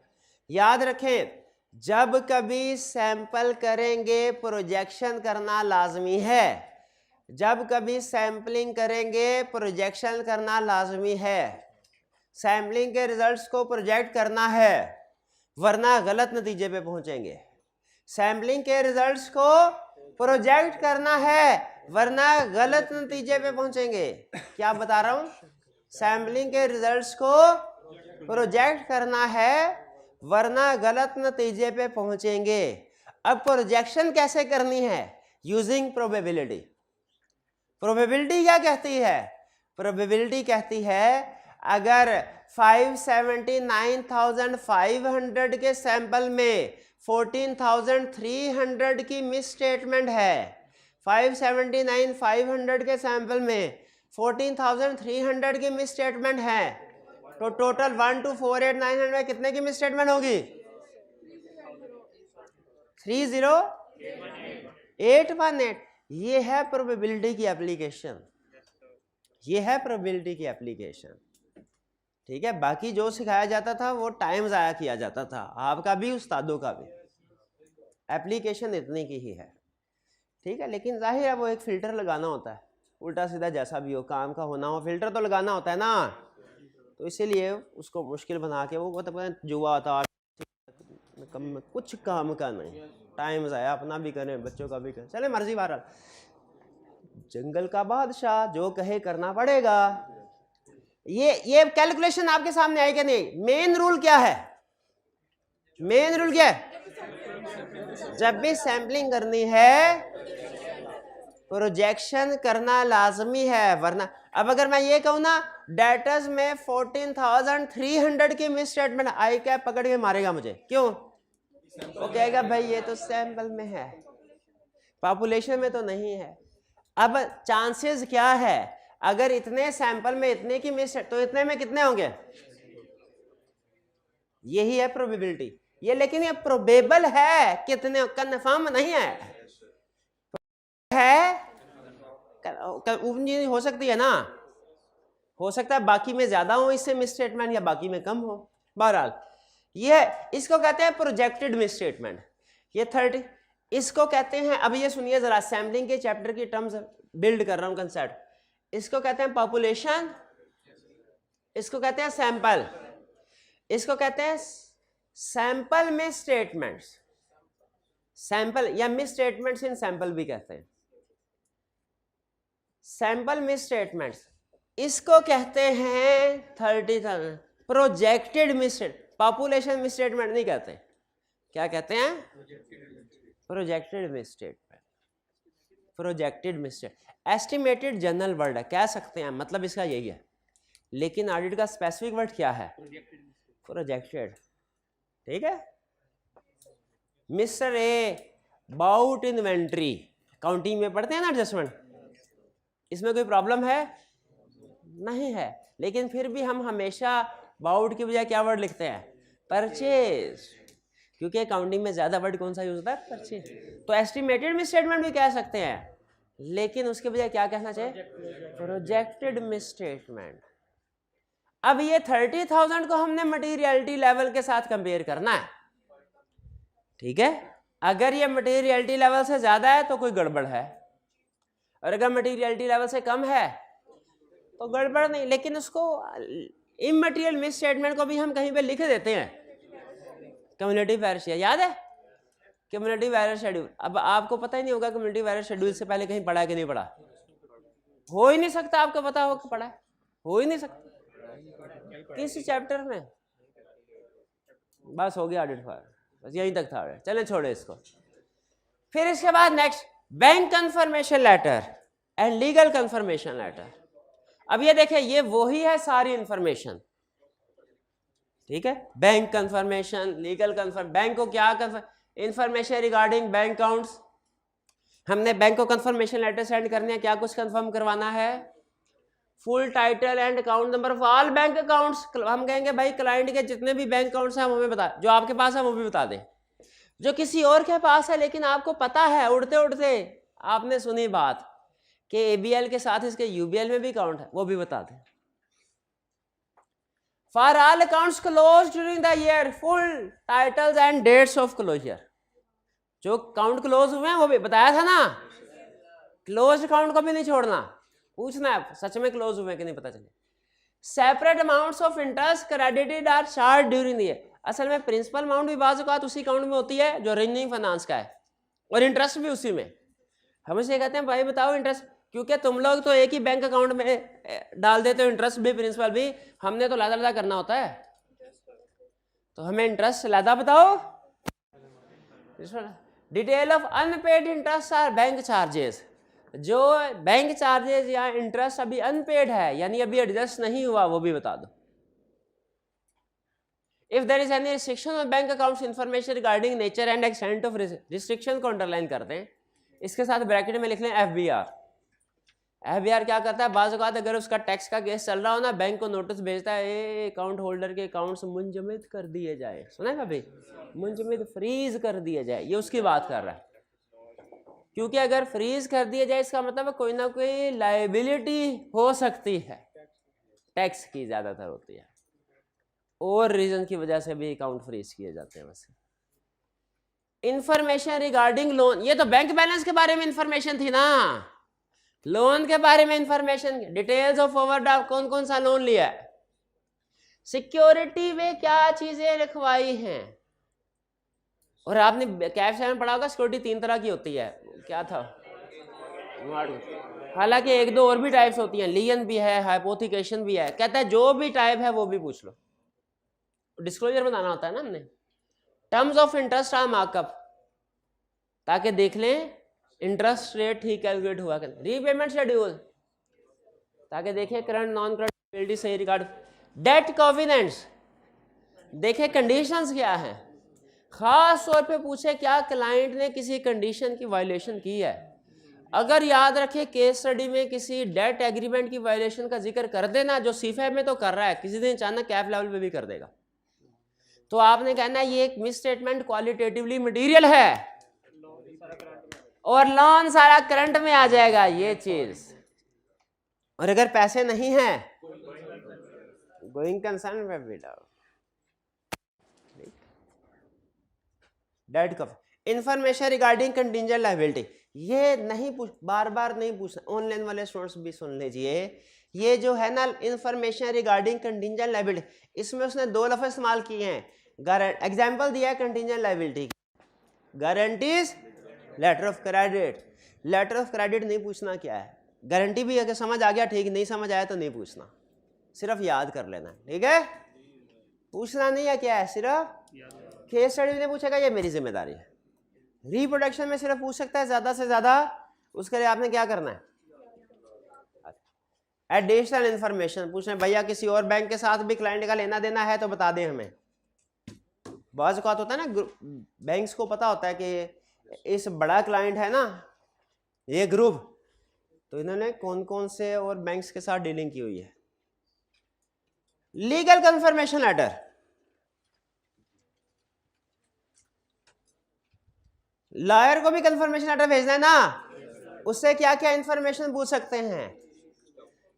याद रखें, जब कभी सैंपल करेंगे प्रोजेक्शन करना लाजमी है, जब कभी सैंपलिंग करेंगे प्रोजेक्शन करना लाजमी है। सैंपलिंग के रिजल्ट्स को प्रोजेक्ट करना है वरना गलत नतीजे पे पहुंचेंगे। सैंपलिंग के रिजल्ट्स को प्रोजेक्ट करना है वरना गलत नतीजे पे पहुंचेंगे। क्या बता रहा हूं? सैंपलिंग के रिजल्ट्स को प्रोजेक्ट करना है वरना गलत नतीजे पे पहुंचेंगे। अब प्रोजेक्शन कैसे करनी है? Using probability. प्रोबेबिलिटी क्या कहती है? प्रोबेबिलिटी कहती है अगर 579,500 के सैंपल में 14,300 की मिस स्टेटमेंट है, 579,500 के सैंपल में 14,300 की मिस स्टेटमेंट है, तो टोटल 1,248,900 में कितने की मिस स्टेटमेंट होगी? 30818। ये है प्रोबेबिलिटी की एप्लीकेशन, ये है प्रोबेबिलिटी की एप्लीकेशन। ठीक है, बाकी जो सिखाया जाता था वो टाइम ज़ाया किया जाता था, आपका भी उस्तादों का भी। एप्लीकेशन इतनी की ही है। ठीक है, लेकिन जाहिर है वो एक फ़िल्टर लगाना होता है, उल्टा सीधा जैसा भी हो, काम का होना हो, फ़िल्टर तो लगाना होता है ना, तो इसीलिए उसको मुश्किल बना के वो मतलब जुआ था, कुछ काम का नहीं, टाइम ज़ाया, अपना भी करें बच्चों का भी करें, चले मर्जी। बहरहाल जंगल का बादशाह जो कहे करना पड़ेगा। ये कैलकुलेशन आपके सामने आई कि नहीं? मेन रूल क्या है? मेन रूल क्या है? जब भी सैम्पलिंग करनी है प्रोजेक्शन करना लाजमी है, वरना अब अगर मैं ये कहूँ ना डेटर्स में 14,300 की मिस स्टेटमेंट, आई कैप पकड़ के मारेगा मुझे, क्यों? वो कहेगा भाई ये तो सैंपल में है, पॉपुलेशन में तो नहीं है। अब चांसेस क्या है, अगर इतने सैंपल में इतने की मिस तो इतने में कितने होंगे, यही है प्रोबेबिलिटी ये, लेकिन ये प्रोबेबल है, कितने कंफर्म नहीं है हो सकती है ना, हो सकता है बाकी में ज्यादा हो इससे मिस स्टेटमेंट या बाकी में कम हो। बहरहाल ये इसको कहते हैं प्रोजेक्टेड मिस स्टेटमेंट। ये 30 इसको कहते हैं, अब ये सुनिए जरा, सैम्पलिंग के चैप्टर की टर्म्स बिल्ड कर रहा हूं कंसेप्ट। इसको कहते हैं पॉपुलेशन, इसको कहते हैं सैंपल, इसको कहते हैं सैंपल मिस स्टेटमेंट्स, सैंपल या मिस स्टेटमेंट्स इन सैंपल भी कहते हैं, सैंपल मिस स्टेटमेंट्स। इसको कहते हैं 30,000 projected miss statement, population miss statement नहीं कहते, क्या कहते हैं? Projected miss statement, projected miss statement. Estimated general word है, कह सकते हैं, मतलब इसका यही है, लेकिन ऑडिट का स्पेसिफिक वर्ड क्या है? प्रोजेक्टेड। ठीक है। Mister about inventory, counting में पढ़ते हैं ना एडजस्टमेंट, इसमें कोई प्रॉब्लम है? नहीं है, लेकिन फिर भी हम हमेशा बाउट की बजाय क्या वर्ड लिखते हैं? परचेज, क्योंकि अकाउंटिंग में ज्यादा वर्ड कौन सा यूज होता है? परचेज। तो एस्टिमेटेड मिस स्टेटमेंट भी कह सकते हैं, लेकिन उसके बजाय क्या कहना चाहिए? Projected miss statement. अब ये 30,000 को हमने मटेरियलिटी लेवल के साथ कंपेयर करना है, ठीक है। अगर ये मटेरियलिटी लेवल से ज्यादा है तो कोई गड़बड़ है, और अगर मटेरियलिटी लेवल से कम है तो गड़बड़ नहीं। लेकिन उसको इमटेरियल मिस स्टेटमेंट को भी हम कहीं पे लिख देते हैं, क्यूमुलेटिव एरर शेड्यूल, याद है क्यूमुलेटिव एरर शेड्यूल? अब आपको पता ही नहीं होगा क्यूमुलेटिव एरर शेड्यूल से पहले कहीं पढ़ा है कि नहीं पढ़ा? हो ही नहीं सकता आपको पता हो कि पढ़ा है, हो ही नहीं सकता। किस चैप्टर में? बस हो गया ऑडिट फाइल, बस यहीं तक था। चलें छोड़े इसको। फिर इसके बाद next bank confirmation letter and legal confirmation letter. अब ये देखें, ये वही है सारी इंफॉर्मेशन, ठीक है। Bank confirmation, legal confirm, bank को क्या इंफॉर्मेशन रिगार्डिंग बैंक अकाउंट्स, हमने बैंक को कंफर्मेशन लेटर सेंड करने हैं, क्या कुछ कंफर्म करवाना है? Full title and account number of all bank accounts. हम कहेंगे भाई क्लाइंट के जितने भी बैंक अकाउंट्स हैं वो हमें बता, जो आपके पास है वो भी बता दें, जो किसी और के पास है लेकिन आपको पता है, उड़ते उड़ते आपने सुनी बात कि एबीएल के साथ इसके यूबीएल में भी अकाउंट है, वो भी बता दें। For all accounts close during the year, full titles and dates of closure. जो अकाउंट क्लोज हुए हैं वो भी बताया था ना, क्लोज अकाउंट को भी नहीं छोड़ना, पूछना है सच में क्लोज हुए कि नहीं पता चले। Separate amounts of interest credited or charge during the year. असल में प्रिंसिपल अमाउंट भी बाज़ औक़ात उसी अकाउंट में होती है जो रनिंग फाइनेंस का है, और इंटरेस्ट भी उसी में। हम इसे कहते हैं भाई बताओ इंटरेस्ट, क्योंकि तुम लोग तो एक ही बैंक अकाउंट में डाल देते हो इंटरेस्ट भी प्रिंसिपल भी, हमने तो लादा करना होता है, तो हमें इंटरेस्ट लादा बताओ। Detail of unpaid interest or bank charges. जो बैंक चार्जेस या इंटरेस्ट अभी अनपेड है यानी अभी एडजस्ट नहीं हुआ वो भी बता दो। If there is any restriction of bank accounts information regarding nature and extent of restriction को अंडरलाइन करते हैं, इसके साथ ब्रैकेट में लिख लें एफबीआर। एफबीआर क्या करता है, बाज़ औक़ात अगर उसका टैक्स का केस चल रहा हो ना, बैंक को नोटिस भेजता है अकाउंट होल्डर के अकाउंट्स मुंजमद कर दिए जाए, सुना है कभी? मुंजमद, फ्रीज कर दिए जाए, ये उसकी बात कर रहा है। क्योंकि अगर फ्रीज कर दिया जाए इसका मतलब कोई ना कोई लायबिलिटी हो सकती है, टैक्स की ज़्यादातर होती है, और रीजन की वजह से भी अकाउंट फ्रीज किए जाते हैं। वैसे इंफॉर्मेशन रिगार्डिंग लोन, ये तो बैंक बैलेंस के बारे में इंफॉर्मेशन थी ना, लोन के बारे में इंफॉर्मेशन, डिटेल्स ऑफ ओवरड्राफ्ट, कौन कौन सा लोन लिया है, सिक्योरिटी में क्या चीजें लिखवाई हैं। और आपने कैफ में पढ़ा होगा सिक्योरिटी 3 तरह की होती है, क्या था? हालांकि 1-2 और भी टाइप्स होती हैं, लियन भी है, हाइपोथिकेशन भी है। कहता है जो भी टाइप है वो भी पूछ लो, डिस्क्लोजर बनाना होता है ना हमने। Terms of interest or markup, ताकि देख लें इंटरेस्ट रेट ठीक कैलकुलेट हुआ कर। रीपेमेंट शेड्यूल, ताकि देखें करंट नॉन करंट लायबिलिटी सही रिगार्ड। डेट कोवेनेंट्स, देखें कंडीशंस क्या हैं, खास तौर पे पूछे क्या क्लाइंट ने किसी कंडीशन की वायलेशन की है। अगर याद रखें केस स्टडी में किसी डेट एग्रीमेंट की वायलेशन का जिक्र कर देना, जो सीफे में तो कर रहा है, किसी दिन अचानक कैप लेवल पे भी कर देगा, तो आपने कहना ये एक मिस स्टेटमेंट क्वालिटेटिवली मटेरियल है और लोन सारा करंट में आ जाएगा ये चीज। और अगर पैसे नहीं है गोइंग कंसर्न पे बेटा डेट का इंफॉर्मेशन रिगार्डिंग कंटिंजेंट लायबिलिटी, ये नहीं बार बार नहीं पूछना, ऑनलाइन वाले स्टूडेंट्स भी सुन लीजिए। ये जो है ना इंफॉर्मेशन रिगार्डिंग कंटिंजेंट लायबिलिटी, इसमें उसने दो लफ्ज़ इस्तेमाल किए हैं। एग्जांपल दिया है contingent liability, guarantees, letter of credit. Letter of credit नहीं पूछना क्या है, गारंटी भी अगर समझ आ गया ठीक, नहीं समझ आया तो नहीं पूछना, सिर्फ याद कर लेना, ठीक है। पूछना नहीं है क्या है, सिर्फ केस स्टडी में पूछेगा ये मेरी जिम्मेदारी है। रिप्रोडक्शन में सिर्फ पूछ सकता है ज़्यादा से ज़्यादा, उसके लिए आपने क्या करना है, एडिशनल इन्फॉर्मेशन पूछना। भैया किसी और बैंक के साथ भी क्लाइंट का लेना देना है तो बता दें हमें। बहुत बात होता है ना, बैंक्स को पता होता है कि इस बड़ा क्लाइंट है ना ये ग्रुप, तो इन्होंने कौन कौन से और बैंक्स के साथ डीलिंग की हुई है। लीगल कंफर्मेशन लेटर, लॉयर को भी कंफर्मेशन लेटर भेजना है ना, उससे क्या क्या इंफॉर्मेशन पूछ सकते हैं,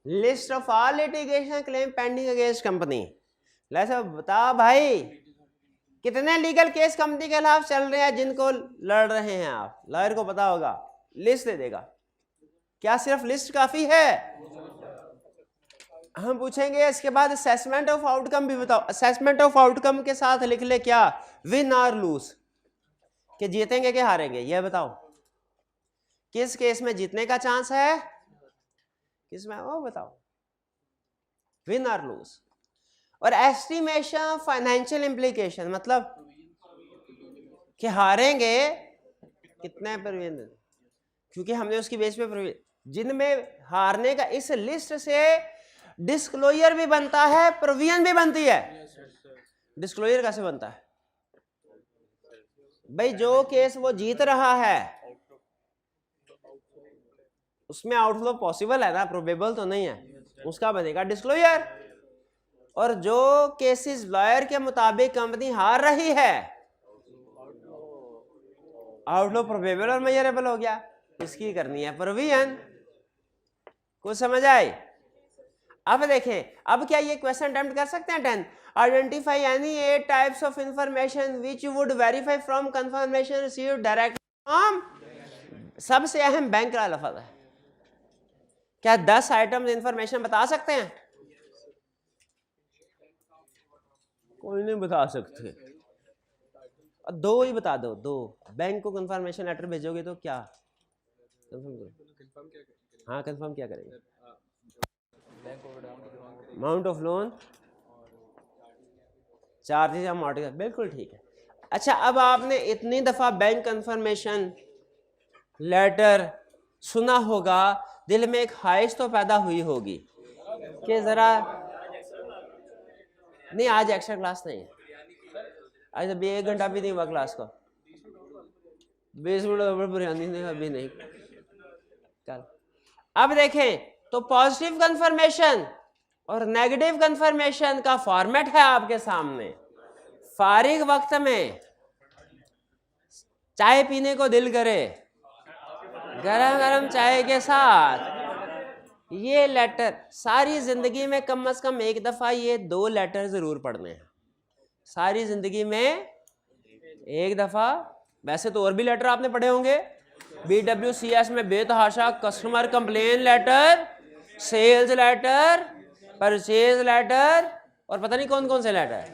list of all litigation claim pending against company. ऐसा बता भाई कितने लीगल केस कंपनी के खिलाफ चल रहे हैं जिनको लड़ रहे हैं आप, लॉयर को पता होगा, लिस्ट दे देगा। क्या सिर्फ लिस्ट काफी है? हम पूछेंगे इसके बाद असेसमेंट ऑफ आउटकम भी बताओ। असेसमेंट ऑफ आउटकम के साथ लिख ले क्या, विन और लूज, कि जीतेंगे कि हारेंगे, ये बताओ। किस केस में जीतने का चांस है, किस में, वो बताओ, विन और लूज। और एस्टिमेशन फाइनेंशियल इंप्लीकेशन, मतलब कि हारेंगे कितने पर, क्योंकि हमने उसकी बेस पे जिनमें हारने का, इस लिस्ट से डिस्क्लोजर भी बनता है, प्रोविजन भी बनती है। डिस्क्लोजर कैसे बनता है भाई, जो केस वो जीत रहा है उसमें आउटफ्लो पॉसिबल है ना, प्रोबेबल तो नहीं है, उसका बनेगा डिस्क्लोजर। और जो केसेस लॉयर के मुताबिक कंपनी हार रही है, आउटफ्लो प्रोबेबल और मेजरेबल हो गया, इसकी करनी है प्रोविजन। कुछ समझ आए? अब देखें, अब क्या ये क्वेश्चन अटेम्प्ट कर सकते हैं 10, identify any 8 types of information which you would verify from confirmation received direct from, सबसे अहम बैंक का लफ्ज़ है। क्या 10 आइटम्स इंफॉर्मेशन बता सकते हैं? कोई नहीं बता सकते, दो ही बता दो, दो। बैंक को कंफर्मेशन लेटर भेजोगे तो क्या हाँ कंफर्म क्या करेंगे, अमाउंट ऑफ लोन, चार्जेस या मॉर्गेज, बिल्कुल ठीक है। अच्छा, अब आपने इतनी दफा बैंक कंफर्मेशन लेटर सुना होगा, दिल में एक ख्वाहिश तो पैदा हुई होगी कि जरा, नहीं आज एक्स्ट्रा क्लास नहीं है, आज अभी 1 घंटा भी नहीं हुआ क्लास को, 20 मिनट बिरयानी नहीं, अभी नहीं। चल अब देखें तो पॉजिटिव कंफर्मेशन और नेगेटिव कंफर्मेशन का फॉर्मेट है आपके सामने। फारिग वक्त में चाय पीने को दिल करे, गरम गरम चाय के साथ ये लेटर, सारी जिंदगी में कम से कम एक दफा ये 2 लेटर जरूर पढ़ने हैं, सारी जिंदगी में एक दफा। वैसे तो और भी लेटर आपने पढ़े होंगे, BWCS में बेतहाशा customer complain letter, sales letter, purchase letter और पता नहीं कौन कौन से लेटर,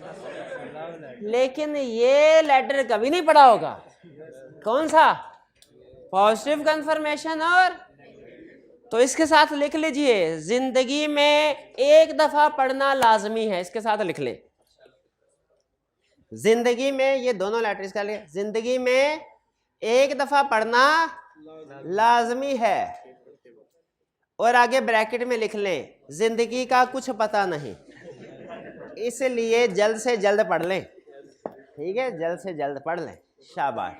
लेकिन ये लेटर कभी नहीं पढ़ा होगा। कौन सा? Positive confirmation. और तो इसके साथ लिख लीजिए, जिंदगी में एक दफा पढ़ना लाजमी है, इसके साथ लिख ले। जिंदगी में, ये दोनों लेटर इसका लिखे, जिंदगी में एक दफा पढ़ना लाजमी है। और आगे ब्रैकेट में लिख लें, जिंदगी का कुछ पता नहीं, इसलिए जल्द से जल्द पढ़ लें। ठीक है, जल्द से जल्द पढ़ लें, शाबाश।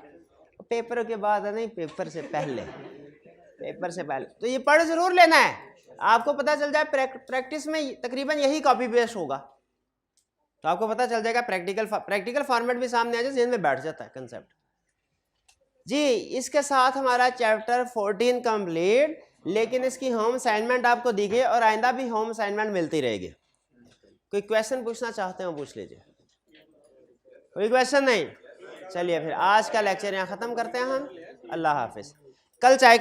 पेपर के बाद नहीं, पेपर से पहले, पेपर से पहले तो ये पढ़ जरूर लेना है। आपको पता चल जाए, प्रैक्टिस में तकरीबन यही कॉपी पेस्ट होगा, तो आपको पता चल जाएगा। प्रैक्टिकल फॉर्मेट भी सामने आ जाए, जेहन में बैठ जाता है कंसेप्ट जी। इसके साथ हमारा चैप्टर 14 कंप्लीट, लेकिन इसकी होम असाइनमेंट आपको दी गई और आइंदा भी होम असाइनमेंट मिलती रहेगी। कोई क्वेश्चन पूछना चाहते हो पूछ लीजिए। कोई क्वेश्चन नहीं? चलिए फिर आज का लेक्चर यहाँ ख़त्म करते हैं हम। अल्लाह हाफिज़। कल चाय